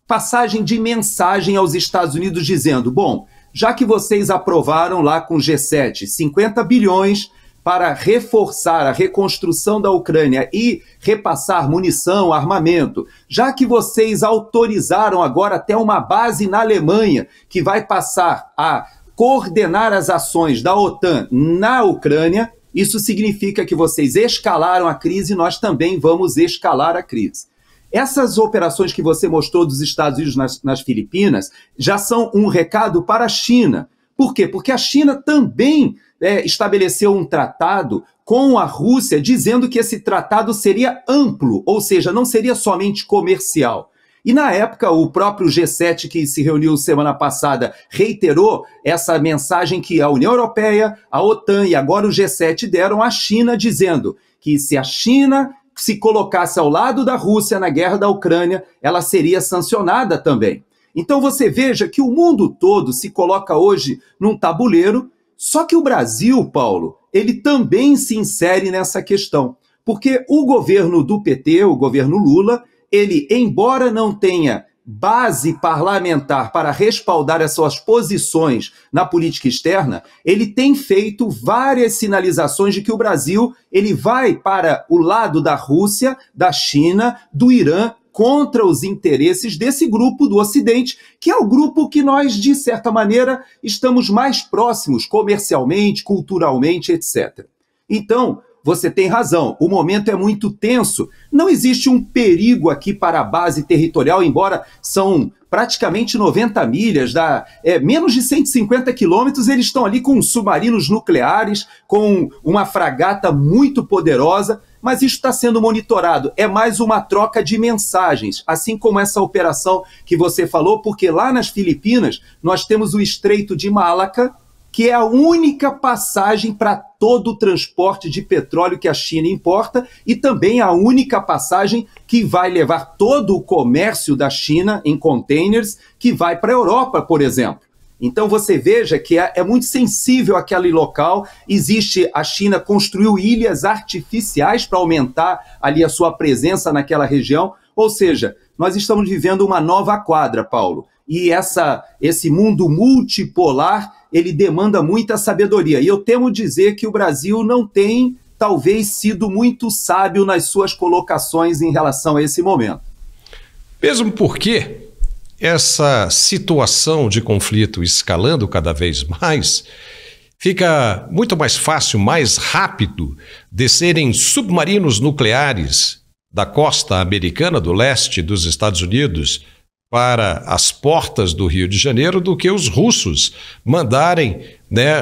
passagem de mensagem aos Estados Unidos dizendo, bom, já que vocês aprovaram lá com o G7 50 bilhões para reforçar a reconstrução da Ucrânia e repassar munição, armamento, já que vocês autorizaram agora até uma base na Alemanha que vai passar a coordenar as ações da OTAN na Ucrânia, isso significa que vocês escalaram a crise e nós também vamos escalar a crise. Essas operações que você mostrou dos Estados Unidos nas Filipinas já são um recado para a China. Por quê? Porque a China também estabeleceu um tratado com a Rússia, dizendo que esse tratado seria amplo, ou seja, não seria somente comercial. E na época, o próprio G7, que se reuniu semana passada, reiterou essa mensagem que a União Europeia, a OTAN e agora o G7 deram à China, dizendo que se a China se colocasse ao lado da Rússia na guerra da Ucrânia, ela seria sancionada também. Então você veja que o mundo todo se coloca hoje num tabuleiro, só que o Brasil, Paulo, ele também se insere nessa questão, porque o governo do PT, o governo Lula, ele, embora não tenha base parlamentar para respaldar as suas posições na política externa, ele tem feito várias sinalizações de que o Brasil ele vai para o lado da Rússia, da China, do Irã, contra os interesses desse grupo do Ocidente, que é o grupo que nós, de certa maneira, estamos mais próximos comercialmente, culturalmente, etc. Então, você tem razão, o momento é muito tenso. Não existe um perigo aqui para a base territorial, embora são praticamente 90 milhas, menos de 150 quilômetros, eles estão ali com submarinos nucleares, com uma fragata muito poderosa, mas isso está sendo monitorado. É mais uma troca de mensagens, assim como essa operação que você falou, porque lá nas Filipinas nós temos o Estreito de Malaca, que é a única passagem para todo o transporte de petróleo que a China importa e também a única passagem que vai levar todo o comércio da China em containers que vai para a Europa, por exemplo. Então você veja que é muito sensível aquele local. A China construiu ilhas artificiais para aumentar ali a sua presença naquela região. Ou seja, nós estamos vivendo uma nova quadra, Paulo. E esse mundo multipolar, ele demanda muita sabedoria. E eu temo dizer que o Brasil não tem, talvez, sido muito sábio nas suas colocações em relação a esse momento. Mesmo porque essa situação de conflito escalando cada vez mais, fica muito mais fácil, mais rápido, descerem submarinos nucleares da costa americana do leste dos Estados Unidos para as portas do Rio de Janeiro do que os russos mandarem,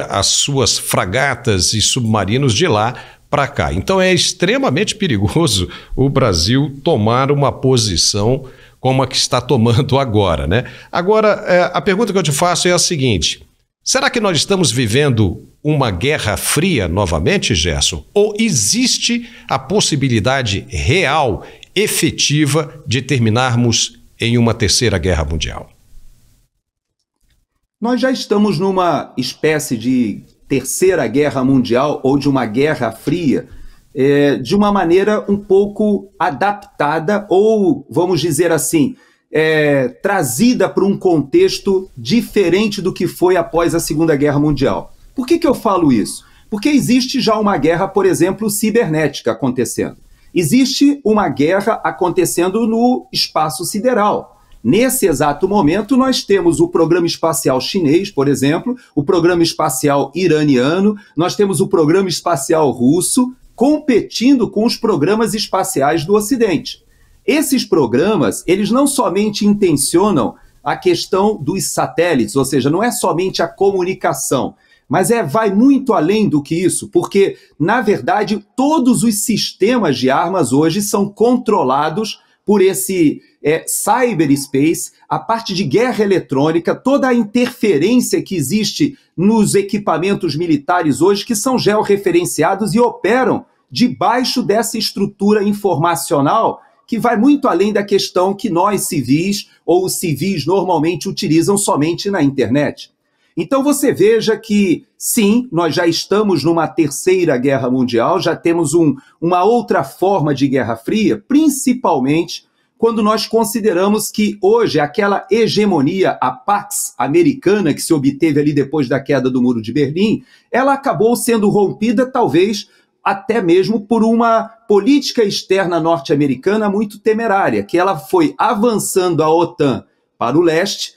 as suas fragatas e submarinos de lá para cá. Então é extremamente perigoso o Brasil tomar uma posição como a que está tomando agora, Agora, a pergunta que eu te faço é a seguinte: será que nós estamos vivendo uma guerra fria novamente, Gerson? Ou existe a possibilidade real, efetiva, de terminarmos em uma terceira guerra mundial? Nós já estamos numa espécie de terceira guerra mundial ou de uma guerra fria de uma maneira um pouco adaptada ou, vamos dizer assim, trazida para um contexto diferente do que foi após a Segunda Guerra Mundial. Por que eu falo isso? Porque existe já uma guerra, por exemplo, cibernética acontecendo. Existe uma guerra acontecendo no espaço sideral. Nesse exato momento, nós temos o programa espacial chinês, por exemplo, o programa espacial iraniano, nós temos o programa espacial russo competindo com os programas espaciais do Ocidente. Esses programas, eles não somente intencionam a questão dos satélites, ou seja, não é somente a comunicação, mas vai muito além do que isso, porque, na verdade, todos os sistemas de armas hoje são controlados por esse cyberspace, a parte de guerra eletrônica, toda a interferência que existe nos equipamentos militares hoje, que são georreferenciados e operam debaixo dessa estrutura informacional que vai muito além da questão que nós civis ou os civis normalmente utilizam somente na internet. Então você veja que, sim, nós já estamos numa terceira guerra mundial, já temos uma outra forma de Guerra Fria, principalmente quando nós consideramos que hoje aquela hegemonia, a Pax americana que se obteve ali depois da queda do Muro de Berlim, ela acabou sendo rompida talvez até mesmo por uma política externa norte-americana muito temerária, que ela foi avançando a OTAN para o leste,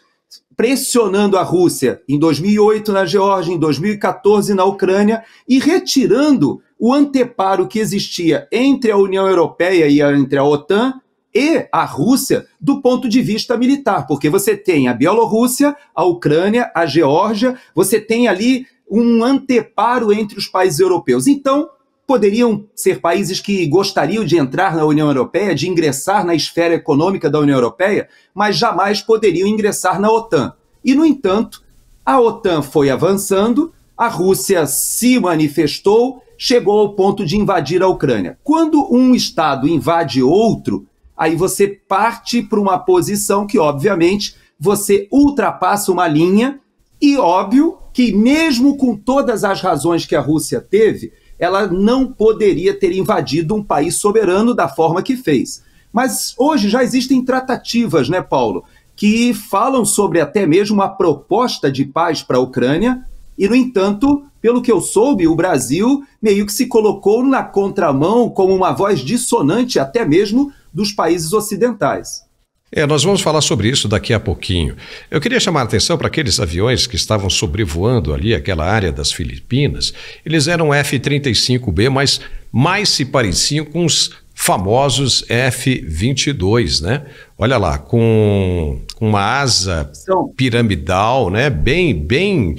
pressionando a Rússia em 2008 na Geórgia, em 2014 na Ucrânia, e retirando o anteparo que existia entre a União Europeia e entre a OTAN e a Rússia do ponto de vista militar, porque você tem a Bielorrússia, a Ucrânia, a Geórgia, você tem ali um anteparo entre os países europeus. Então, poderiam ser países que gostariam de entrar na União Europeia, de ingressar na esfera econômica da União Europeia, mas jamais poderiam ingressar na OTAN. E, no entanto, a OTAN foi avançando, a Rússia se manifestou, chegou ao ponto de invadir a Ucrânia. Quando um Estado invade outro, aí você parte para uma posição que, obviamente, você ultrapassa uma linha e, óbvio, que mesmo com todas as razões que a Rússia teve, ela não poderia ter invadido um país soberano da forma que fez. Mas hoje já existem tratativas, né, Paulo, que falam sobre até mesmo uma proposta de paz para a Ucrânia e, no entanto, pelo que eu soube, o Brasil meio que se colocou na contramão como uma voz dissonante até mesmo dos países ocidentais. Nós vamos falar sobre isso daqui a pouquinho. Eu queria chamar a atenção para aqueles aviões que estavam sobrevoando ali aquela área das Filipinas. Eles eram F-35B, mas mais se pareciam com os famosos F-22, né? Olha lá, com uma asa piramidal, né? Bem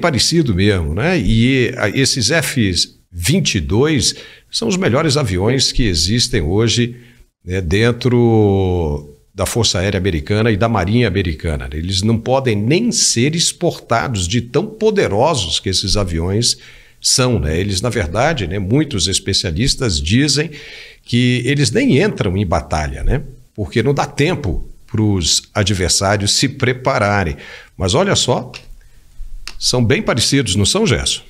parecido mesmo, né? E esses F-22 são os melhores aviões que existem hoje, né, dentro da Força Aérea Americana e da Marinha Americana. Eles não podem nem ser exportados de tão poderosos que esses aviões são, né? Eles, na verdade, né, muitos especialistas dizem que eles nem entram em batalha, né? Porque não dá tempo para os adversários se prepararem. Mas olha só, são bem parecidos, não são, Gerson?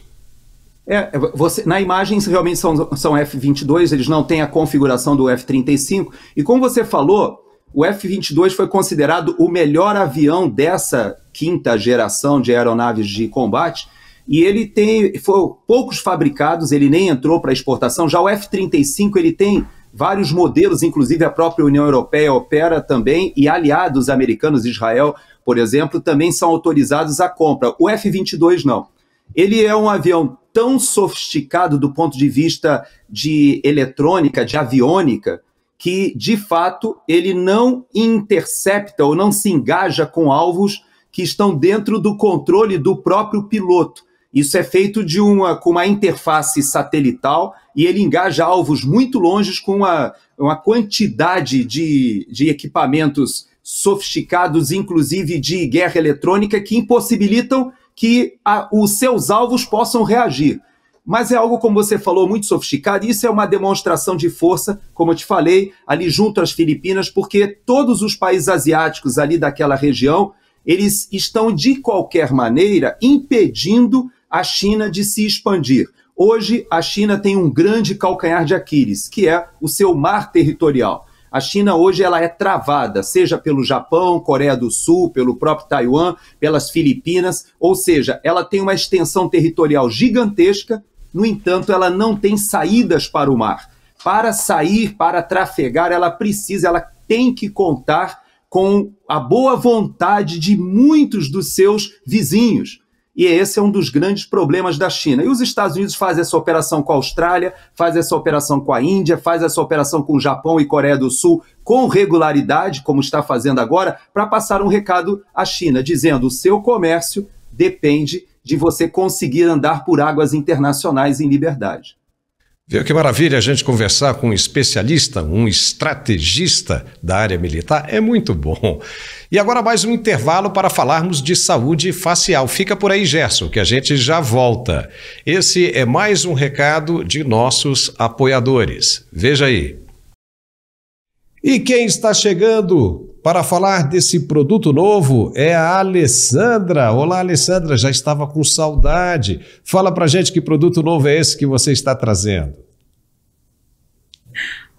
Na imagem realmente são F-22, eles não têm a configuração do F-35, e como você falou, o F-22 foi considerado o melhor avião dessa quinta geração de aeronaves de combate, e ele foi poucos fabricados, ele nem entrou para exportação. Já o F-35 ele tem vários modelos, inclusive a própria União Europeia opera também, e aliados americanos, Israel, por exemplo, também são autorizados à compra. O F-22 não. Ele é um avião tão sofisticado do ponto de vista de eletrônica, de aviônica, que, de fato, ele não intercepta ou não se engaja com alvos que estão dentro do controle do próprio piloto. Isso é feito com uma interface satelital e ele engaja alvos muito longe com uma quantidade de equipamentos sofisticados, inclusive de guerra eletrônica, que impossibilitam que os seus alvos possam reagir. Mas é algo, como você falou, muito sofisticado, e isso é uma demonstração de força, como eu te falei, ali junto às Filipinas, porque todos os países asiáticos ali daquela região, eles estão, de qualquer maneira, impedindo a China de se expandir. Hoje, a China tem um grande calcanhar de Aquiles, que é o seu mar territorial. A China hoje ela é travada, seja pelo Japão, Coreia do Sul, pelo próprio Taiwan, pelas Filipinas, ou seja, ela tem uma extensão territorial gigantesca, no entanto, ela não tem saídas para o mar. Para sair, para trafegar, ela tem que contar com a boa vontade de muitos dos seus vizinhos. E esse é um dos grandes problemas da China. E os Estados Unidos fazem essa operação com a Austrália, faz essa operação com a Índia, faz essa operação com o Japão e Coreia do Sul com regularidade, como está fazendo agora, para passar um recado à China, dizendo: o seu comércio depende de você conseguir andar por águas internacionais em liberdade. Viu que maravilha a gente conversar com um especialista, um estrategista da área militar? É muito bom. E agora mais um intervalo para falarmos de saúde facial. Fica por aí, Gerson, que a gente já volta. Esse é mais um recado de nossos apoiadores. Veja aí. E quem está chegando para falar desse produto novo é a Alessandra. Olá, Alessandra, já estava com saudade. Fala pra gente que produto novo é esse que você está trazendo.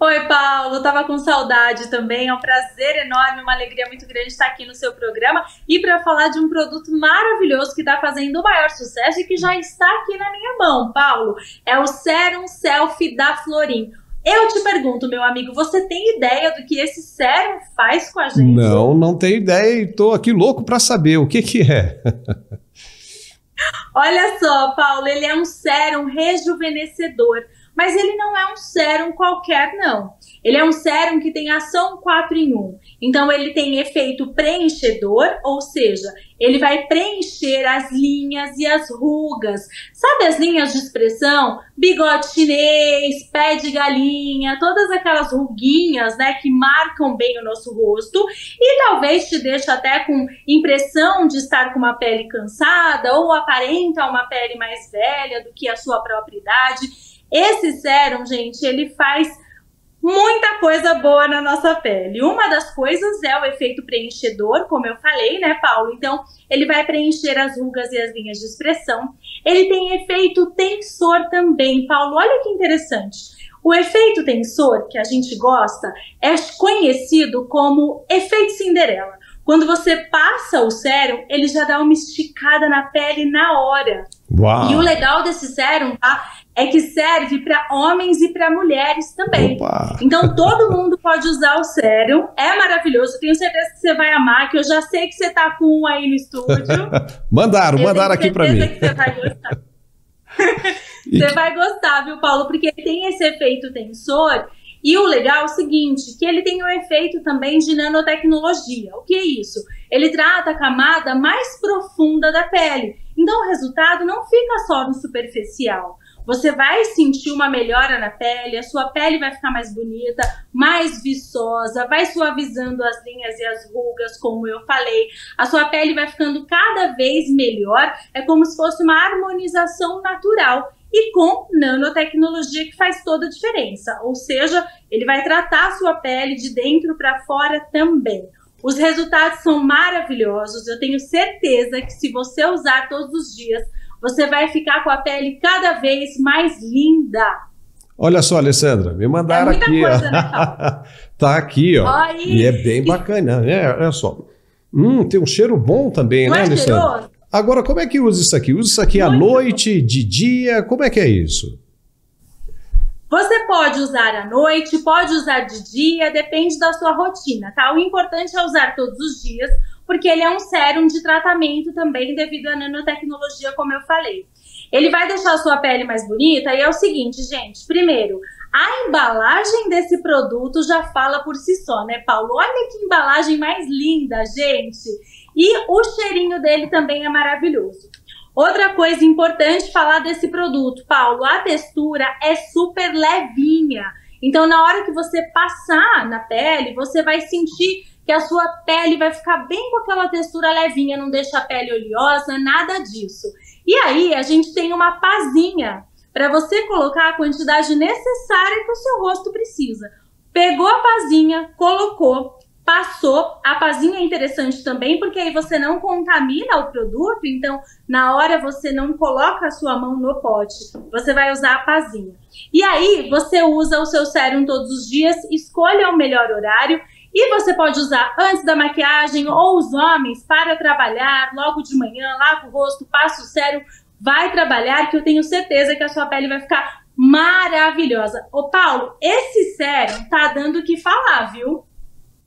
Oi, Paulo, estava com saudade também. É um prazer enorme, uma alegria muito grande estar aqui no seu programa e para falar de um produto maravilhoso que está fazendo o maior sucesso e que já está aqui na minha mão, Paulo. É o Serum Selfie da Florim. Eu te pergunto, meu amigo, você tem ideia do que esse sérum faz com a gente? Não tenho ideia e estou aqui louco para saber o que é. Olha só, Paulo, ele é um sérum rejuvenescedor, mas ele não é um sérum qualquer, não. Ele é um sérum que tem ação 4 em 1. Então, ele tem efeito preenchedor, ou seja, ele vai preencher as linhas e as rugas. Sabe as linhas de expressão? Bigode chinês, pé de galinha, todas aquelas ruguinhas, né, que marcam bem o nosso rosto e talvez te deixe até com impressão de estar com uma pele cansada ou aparenta uma pele mais velha do que a sua própria idade. Esse sérum, gente, ele faz muita coisa boa na nossa pele. Uma das coisas é o efeito preenchedor, como eu falei, né, Paulo? Então, ele vai preencher as rugas e as linhas de expressão. Ele tem efeito tensor também, Paulo. Olha que interessante. O efeito tensor, que a gente gosta, é conhecido como efeito Cinderela. Quando você passa o sérum, ele já dá uma esticada na pele na hora. Uau. E o legal desse sérum, tá, é que serve para homens e para mulheres também. Opa. Então todo mundo pode usar o sérum, é maravilhoso, tenho certeza que você vai amar, que eu já sei que você tá com um aí no estúdio. mandaram aqui para mim. Que você vai gostar. Você vai gostar, viu, Paulo? Porque tem esse efeito tensor. E o legal é o seguinte, que ele tem um efeito também de nanotecnologia. O que é isso? Ele trata a camada mais profunda da pele. Então o resultado não fica só no superficial. Você vai sentir uma melhora na pele, a sua pele vai ficar mais bonita, mais viçosa, vai suavizando as linhas e as rugas, como eu falei. A sua pele vai ficando cada vez melhor, é como se fosse uma harmonização natural. E com nanotecnologia que faz toda a diferença, ou seja, ele vai tratar a sua pele de dentro para fora também. Os resultados são maravilhosos, eu tenho certeza que se você usar todos os dias, você vai ficar com a pele cada vez mais linda. Olha só, Alessandra, me mandaram muita aqui. Coisa, né, tá aqui, ó. Aí. E é bem bacana, né? Olha só. Tem um cheiro bom também, Não né, é Alessandra? cheiroso? Agora, como é que usa isso aqui? Usa isso aqui à noite, de dia? Como é que é isso? Você pode usar à noite, pode usar de dia, depende da sua rotina, tá? O importante é usar todos os dias, porque ele é um sérum de tratamento também devido à nanotecnologia, como eu falei. Ele vai deixar a sua pele mais bonita e é o seguinte, gente. Primeiro, a embalagem desse produto já fala por si só, né, Paulo? Olha que embalagem mais linda, gente! E o cheirinho dele também é maravilhoso. Outra coisa importante falar desse produto, Paulo, a textura é super levinha. Então, na hora que você passar na pele, você vai sentir que a sua pele vai ficar bem com aquela textura levinha, não deixa a pele oleosa, nada disso. E aí, a gente tem uma pazinha para você colocar a quantidade necessária que o seu rosto precisa. Pegou a pazinha, colocou, passou. A pazinha é interessante também, porque aí você não contamina o produto, então na hora você não coloca a sua mão no pote, você vai usar a pazinha. E aí você usa o seu sérum todos os dias, escolha o melhor horário, e você pode usar antes da maquiagem, ou os homens para trabalhar, logo de manhã, lava o rosto, passa o sérum, vai trabalhar, que eu tenho certeza que a sua pele vai ficar maravilhosa. Ô Paulo, esse sérum tá dando o que falar, viu?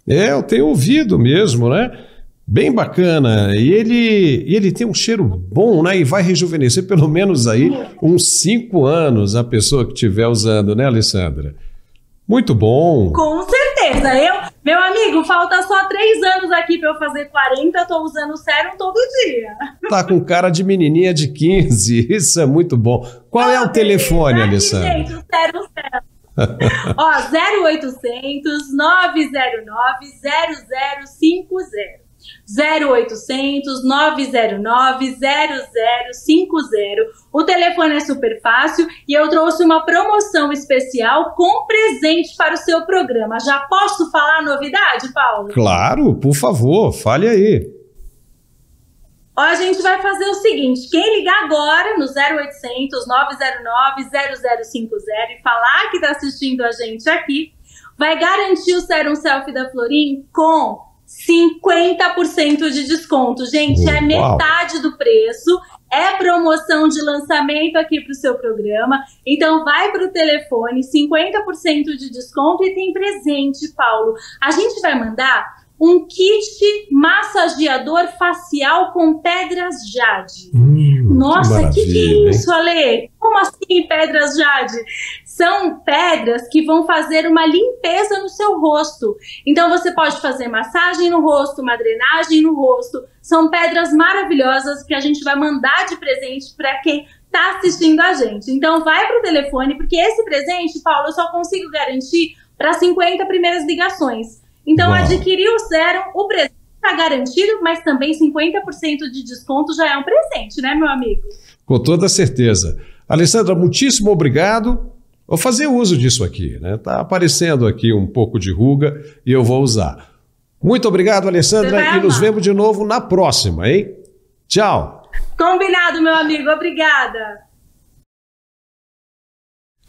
É, eu tenho ouvido mesmo, né? Bem bacana. E ele tem um cheiro bom, né? E vai rejuvenescer pelo menos aí uns 5 anos a pessoa que estiver usando, né, Alessandra? Muito bom. Com certeza. Meu amigo, falta só 3 anos aqui para eu fazer 40, tô usando o sérum todo dia. Tá com cara de menininha de 15, isso é muito bom. Qual é o telefone, Alessandra? Gente, o sérum. Ó, 0800 909 0050. 0800 909 0050. O telefone é super fácil e eu trouxe uma promoção especial com presente para o seu programa. Já posso falar a novidade, Paulo? Claro, por favor, fale aí. Ó, a gente vai fazer o seguinte, quem ligar agora no 0800 909 0050 e falar que está assistindo a gente aqui, vai garantir o Sérum Selfie da Florim com 50% de desconto. Gente, é metade do preço. É promoção de lançamento aqui para o seu programa. Então vai para o telefone, 50% de desconto e tem presente, Paulo. A gente vai mandar um kit massageador facial com pedras jade. Nossa, que é isso, Ale? Como assim pedras jade? São pedras que vão fazer uma limpeza no seu rosto. Então você pode fazer massagem no rosto, uma drenagem no rosto. São pedras maravilhosas que a gente vai mandar de presente para quem está assistindo a gente. Então vai para o telefone, porque esse presente, Paulo, eu só consigo garantir para 50 primeiras ligações. Então adquirir o sérum, o presente está garantido, mas também 50% de desconto já é um presente, né, meu amigo? Com toda certeza. Alessandra, muitíssimo obrigado. Vou fazer uso disso aqui, né? Tá aparecendo aqui um pouco de ruga e eu vou usar. Muito obrigado, Alessandra, e nos vemos de novo na próxima, hein? Tchau. Combinado, meu amigo. Obrigada.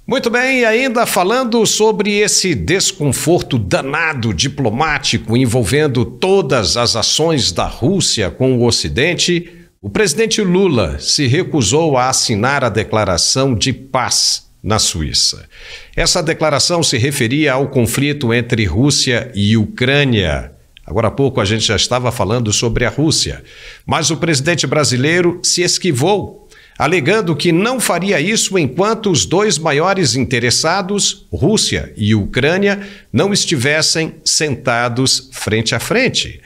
Muito bem, e ainda falando sobre esse desconforto danado diplomático envolvendo todas as ações da Rússia com o Ocidente, o presidente Lula se recusou a assinar a declaração de paz na Suíça. Essa declaração se referia ao conflito entre Rússia e Ucrânia. Agora há pouco a gente já estava falando sobre a Rússia, mas o presidente brasileiro se esquivou, alegando que não faria isso enquanto os dois maiores interessados, Rússia e Ucrânia, não estivessem sentados frente a frente.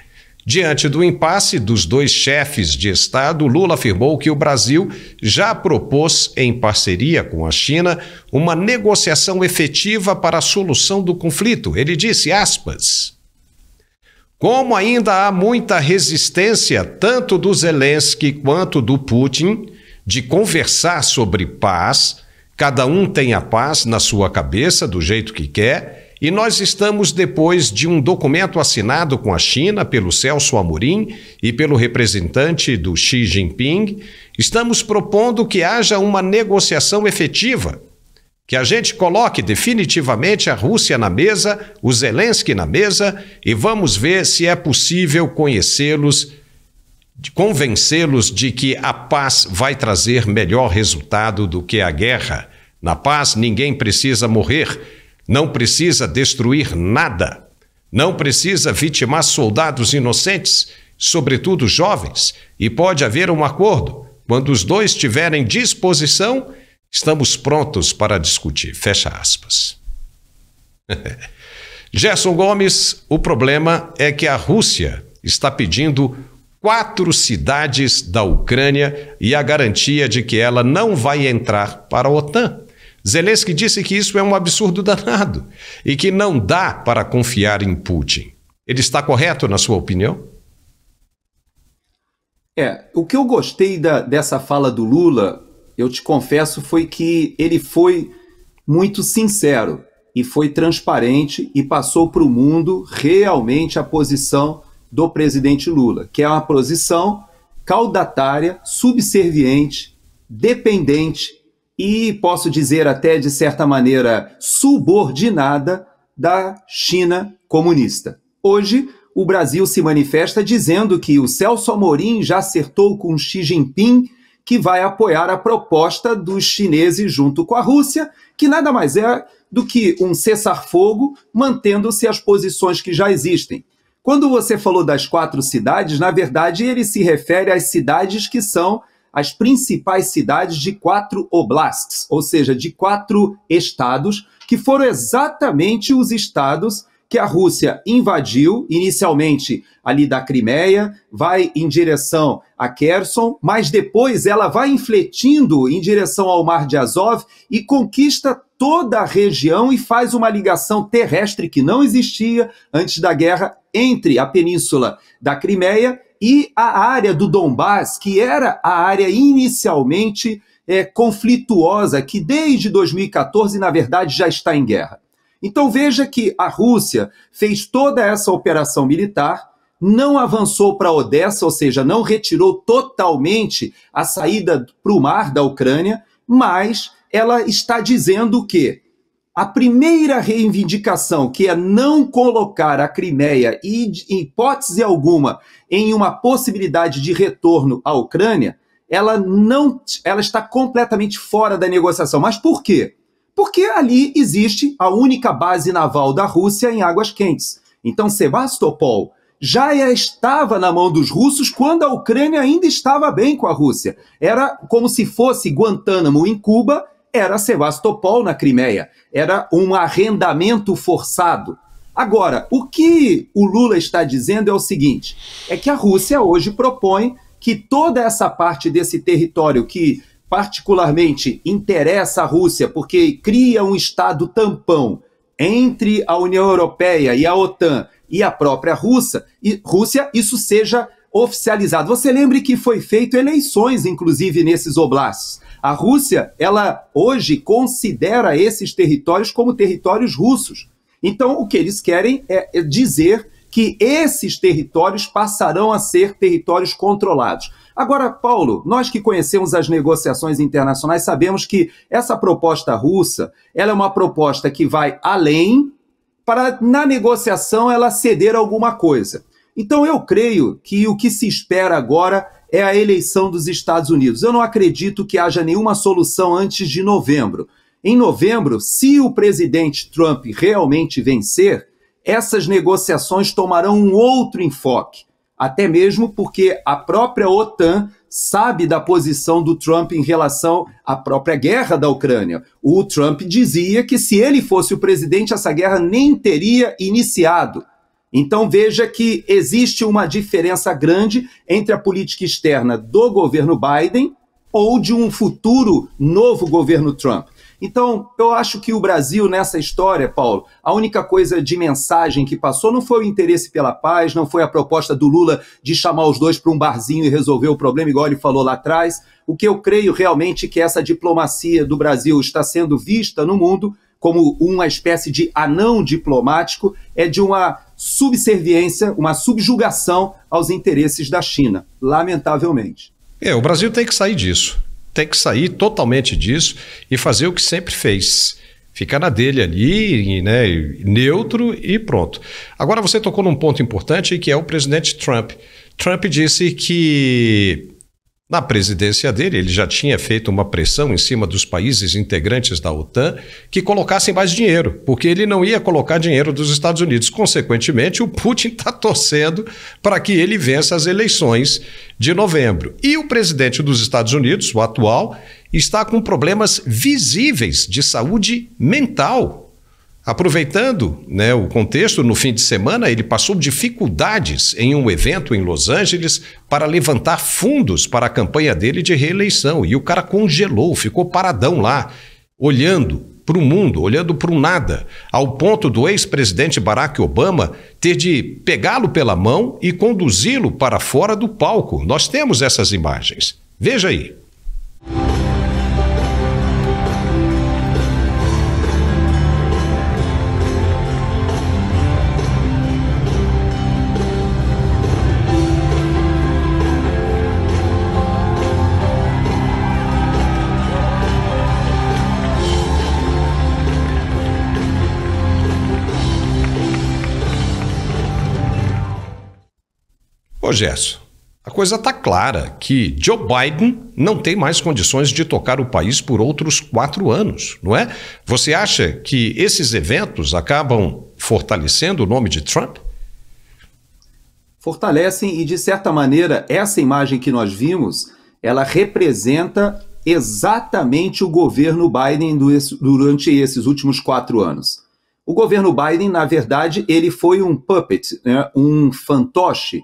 Diante do impasse dos dois chefes de Estado, Lula afirmou que o Brasil já propôs, em parceria com a China, uma negociação efetiva para a solução do conflito. Ele disse, aspas, como ainda há muita resistência, tanto do Zelensky quanto do Putin, de conversar sobre paz, cada um tem a paz na sua cabeça, do jeito que quer, e nós estamos depois de um documento assinado com a China pelo Celso Amorim e pelo representante do Xi Jinping, estamos propondo que haja uma negociação efetiva, que a gente coloque definitivamente a Rússia na mesa, o Zelensky na mesa, e vamos ver se é possível convencê-los de que a paz vai trazer melhor resultado do que a guerra. Na paz, ninguém precisa morrer, não precisa destruir nada, não precisa vitimar soldados inocentes, sobretudo jovens, e pode haver um acordo. Quando os dois tiverem disposição, estamos prontos para discutir. Fecha aspas. Gerson Gomes, o problema é que a Rússia está pedindo 4 cidades da Ucrânia e a garantia de que ela não vai entrar para a OTAN. Zelensky disse que isso é um absurdo danado e que não dá para confiar em Putin. Ele está correto, na sua opinião? O que eu gostei dessa fala do Lula, eu te confesso, foi que ele foi muito sincero e foi transparente e passou para o mundo realmente a posição do presidente Lula, que é uma posição caudatária, subserviente, dependente e, posso dizer até de certa maneira, subordinada da China comunista. Hoje, o Brasil se manifesta dizendo que o Celso Amorim já acertou com Xi Jinping que vai apoiar a proposta dos chineses junto com a Rússia, que nada mais é do que um cessar-fogo, mantendo-se as posições que já existem. Quando você falou das 4 cidades, na verdade ele se refere às cidades que são as principais cidades de 4 oblasts, ou seja, de 4 estados, que foram exatamente os estados que a Rússia invadiu, inicialmente ali da Crimeia, vai em direção a Kherson, mas depois ela vai infletindo em direção ao Mar de Azov e conquista toda a região e faz uma ligação terrestre que não existia antes da guerra entre a península da Crimeia e a área do Donbás, que era a área inicialmente conflituosa, que desde 2014, na verdade, já está em guerra. Então veja que a Rússia fez toda essa operação militar, não avançou para Odessa, ou seja, não retirou totalmente a saída para o mar da Ucrânia, mas ela está dizendo que a primeira reivindicação, que é não colocar a Crimeia, em hipótese alguma, em uma possibilidade de retorno à Ucrânia, ela está completamente fora da negociação. Mas por quê? Porque ali existe a única base naval da Rússia em águas quentes. Então, Sebastopol já estava na mão dos russos quando a Ucrânia ainda estava bem com a Rússia. Era como se fosse Guantánamo em Cuba, era Sebastopol na Crimeia. Era um arrendamento forçado. Agora, o que o Lula está dizendo é o seguinte, é que a Rússia hoje propõe que toda essa parte desse território que particularmente interessa à Rússia, porque cria um estado tampão entre a União Europeia e a OTAN e a própria Rússia, isso seja oficializado. Você lembre que foi feito eleições, inclusive, nesses oblastes. A Rússia, ela hoje considera esses territórios como territórios russos. Então, o que eles querem é dizer que esses territórios passarão a ser territórios controlados. Agora, Paulo, nós que conhecemos as negociações internacionais sabemos que essa proposta russa, ela é uma proposta que vai além para, na negociação, ela ceder alguma coisa. Então, eu creio que o que se espera agora é a eleição dos Estados Unidos. Eu não acredito que haja nenhuma solução antes de novembro. Em novembro, se o presidente Trump realmente vencer, essas negociações tomarão um outro enfoque, até mesmo porque a própria OTAN sabe da posição do Trump em relação à própria guerra da Ucrânia. O Trump dizia que se ele fosse o presidente, essa guerra nem teria iniciado. Então veja que existe uma diferença grande entre a política externa do governo Biden ou de um futuro novo governo Trump. Então, eu acho que o Brasil, nessa história, Paulo, a única coisa de mensagem que passou não foi o interesse pela paz, não foi a proposta do Lula de chamar os dois para um barzinho e resolver o problema, igual ele falou lá atrás. O que eu creio realmente que essa diplomacia do Brasil está sendo vista no mundo como uma espécie de anão diplomático, é de uma subserviência, uma subjugação aos interesses da China, lamentavelmente. O Brasil tem que sair disso. Tem que sair totalmente disso e fazer o que sempre fez. Ficar na dele ali, né, neutro e pronto. Agora você tocou num ponto importante que é o presidente Trump. Trump disse que na presidência dele, ele já tinha feito uma pressão em cima dos países integrantes da OTAN que colocassem mais dinheiro, porque ele não ia colocar dinheiro dos Estados Unidos. Consequentemente, o Putin está torcendo para que ele vença as eleições de novembro. E o presidente dos Estados Unidos, o atual, está com problemas visíveis de saúde mental. Aproveitando, né, o contexto, no fim de semana ele passou dificuldades em um evento em Los Angeles para levantar fundos para a campanha dele de reeleição. E o cara congelou, ficou paradão lá, olhando para o mundo, olhando para o nada, ao ponto do ex-presidente Barack Obama ter de pegá-lo pela mão e conduzi-lo para fora do palco. Nós temos essas imagens. Veja aí. Ô Gerson, a coisa está clara que Joe Biden não tem mais condições de tocar o país por outros 4 anos, não é? Você acha que esses eventos acabam fortalecendo o nome de Trump? Fortalecem e, de certa maneira, essa imagem que nós vimos, ela representa exatamente o governo Biden durante esses últimos 4 anos. O governo Biden, na verdade, ele foi um puppet, né, um fantoche,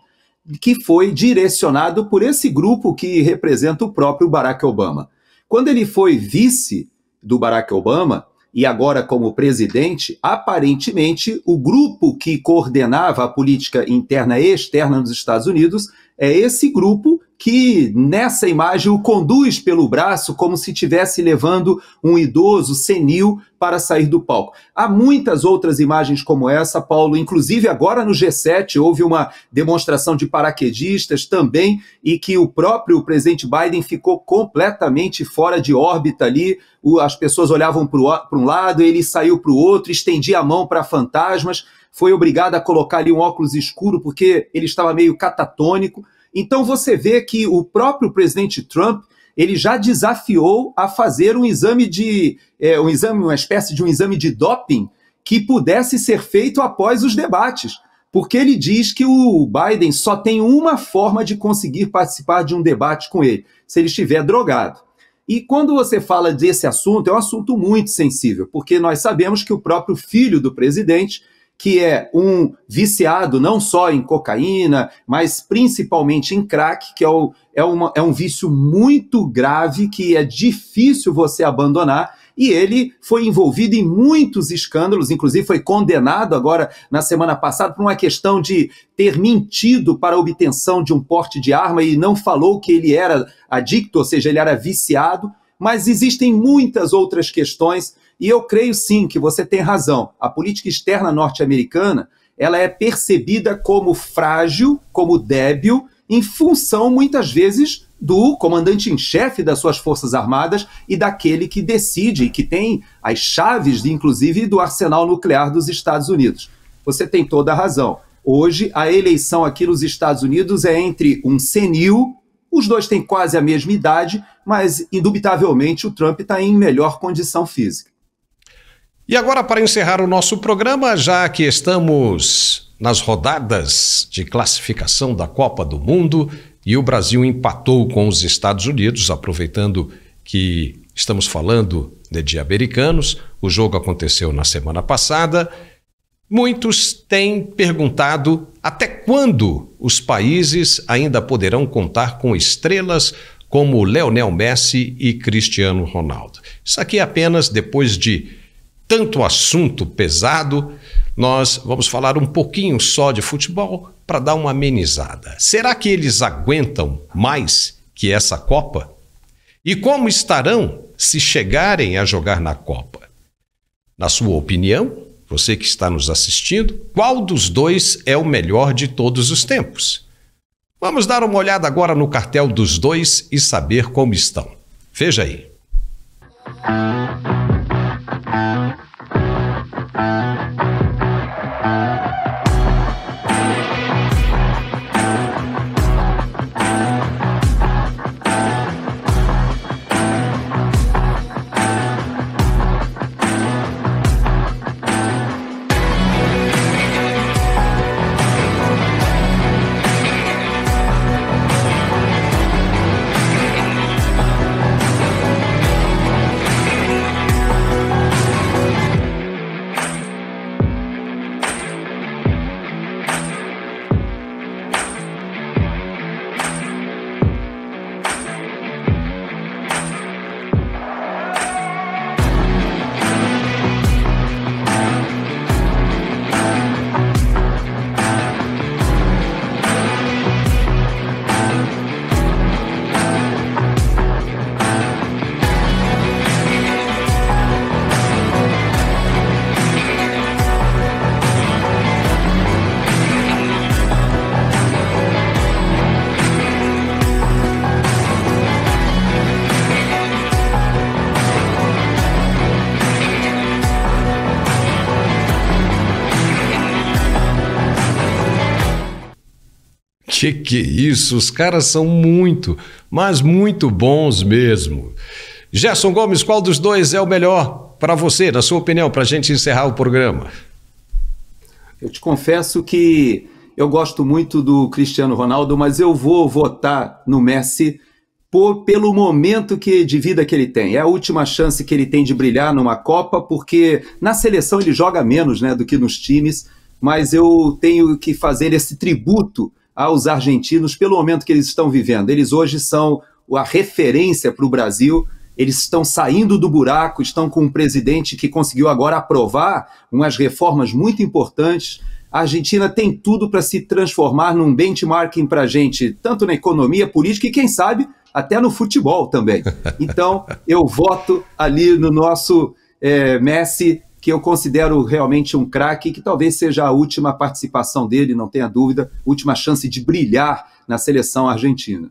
que foi direcionado por esse grupo que representa o próprio Barack Obama. Quando ele foi vice do Barack Obama, e agora como presidente, aparentemente o grupo que coordenava a política interna e externa nos Estados Unidos é esse grupo que, nessa imagem, o conduz pelo braço como se estivesse levando um idoso senil para sair do palco. Há muitas outras imagens como essa, Paulo, inclusive agora no G7 houve uma demonstração de paraquedistas também, e que o próprio presidente Biden ficou completamente fora de órbita ali, as pessoas olhavam para um lado, ele saiu para o outro, estendia a mão para fantasmas, foi obrigado a colocar ali um óculos escuro porque ele estava meio catatônico. Então você vê que o próprio presidente Trump, ele já desafiou a fazer uma espécie de um exame de doping que pudesse ser feito após os debates, porque ele diz que o Biden só tem uma forma de conseguir participar de um debate com ele, se ele estiver drogado. E quando você fala desse assunto, é um assunto muito sensível, porque nós sabemos que o próprio filho do presidente, que é um viciado não só em cocaína, mas principalmente em crack, que é um vício muito grave, que é difícil você abandonar, e ele foi envolvido em muitos escândalos, inclusive foi condenado agora na semana passada por uma questão de ter mentido para a obtenção de um porte de arma e não falou que ele era adicto, ou seja, ele era viciado, mas existem muitas outras questões. E eu creio sim que você tem razão. A política externa norte-americana, ela é percebida como frágil, como débil, em função, muitas vezes, do comandante em chefe das suas Forças Armadas e daquele que decide e que tem as chaves, inclusive, do arsenal nuclear dos Estados Unidos. Você tem toda a razão. Hoje, a eleição aqui nos Estados Unidos é entre um senil, os dois têm quase a mesma idade, mas, indubitavelmente, o Trump está em melhor condição física. E agora, para encerrar o nosso programa, já que estamos nas rodadas de classificação da Copa do Mundo e o Brasil empatou com os Estados Unidos, aproveitando que estamos falando de americanos, o jogo aconteceu na semana passada, muitos têm perguntado até quando os países ainda poderão contar com estrelas como Lionel Messi e Cristiano Ronaldo. Isso aqui é apenas depois de tanto assunto pesado, nós vamos falar um pouquinho só de futebol para dar uma amenizada. Será que eles aguentam mais que essa Copa? E como estarão se chegarem a jogar na Copa? Na sua opinião, você que está nos assistindo, qual dos dois é o melhor de todos os tempos? Vamos dar uma olhada agora no cartel dos dois e saber como estão. Veja aí. Que isso, os caras são muito, mas muito bons mesmo. Gerson Gomes, qual dos dois é o melhor para você, na sua opinião, para a gente encerrar o programa? Eu te confesso que eu gosto muito do Cristiano Ronaldo, mas eu vou votar no Messi pelo momento de vida que ele tem. É a última chance que ele tem de brilhar numa Copa, porque na seleção ele joga menos, né, do que nos times, mas eu tenho que fazer esse tributo aos argentinos pelo momento que eles estão vivendo. Eles hoje são a referência para o Brasil, eles estão saindo do buraco, estão com um presidente que conseguiu agora aprovar umas reformas muito importantes. A Argentina tem tudo para se transformar num benchmarking para a gente, tanto na economia, política e, quem sabe, até no futebol também. Então, eu voto ali no nosso Messi, que eu considero realmente um craque, que talvez seja a última participação dele, não tenha dúvida, última chance de brilhar na seleção argentina.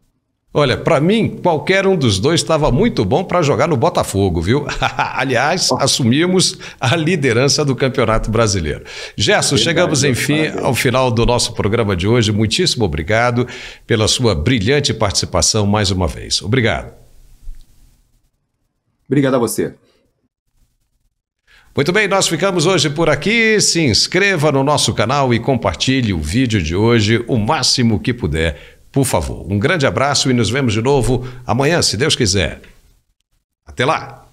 Olha, para mim, qualquer um dos dois estava muito bom para jogar no Botafogo, viu? Aliás, assumimos a liderança do Campeonato Brasileiro. Gerson, chegamos, enfim, ao final do nosso programa de hoje. Muitíssimo obrigado pela sua brilhante participação mais uma vez. Obrigado. Obrigado a você. Muito bem, nós ficamos hoje por aqui. Se inscreva no nosso canal e compartilhe o vídeo de hoje o máximo que puder. Por favor, um grande abraço e nos vemos de novo amanhã, se Deus quiser. Até lá!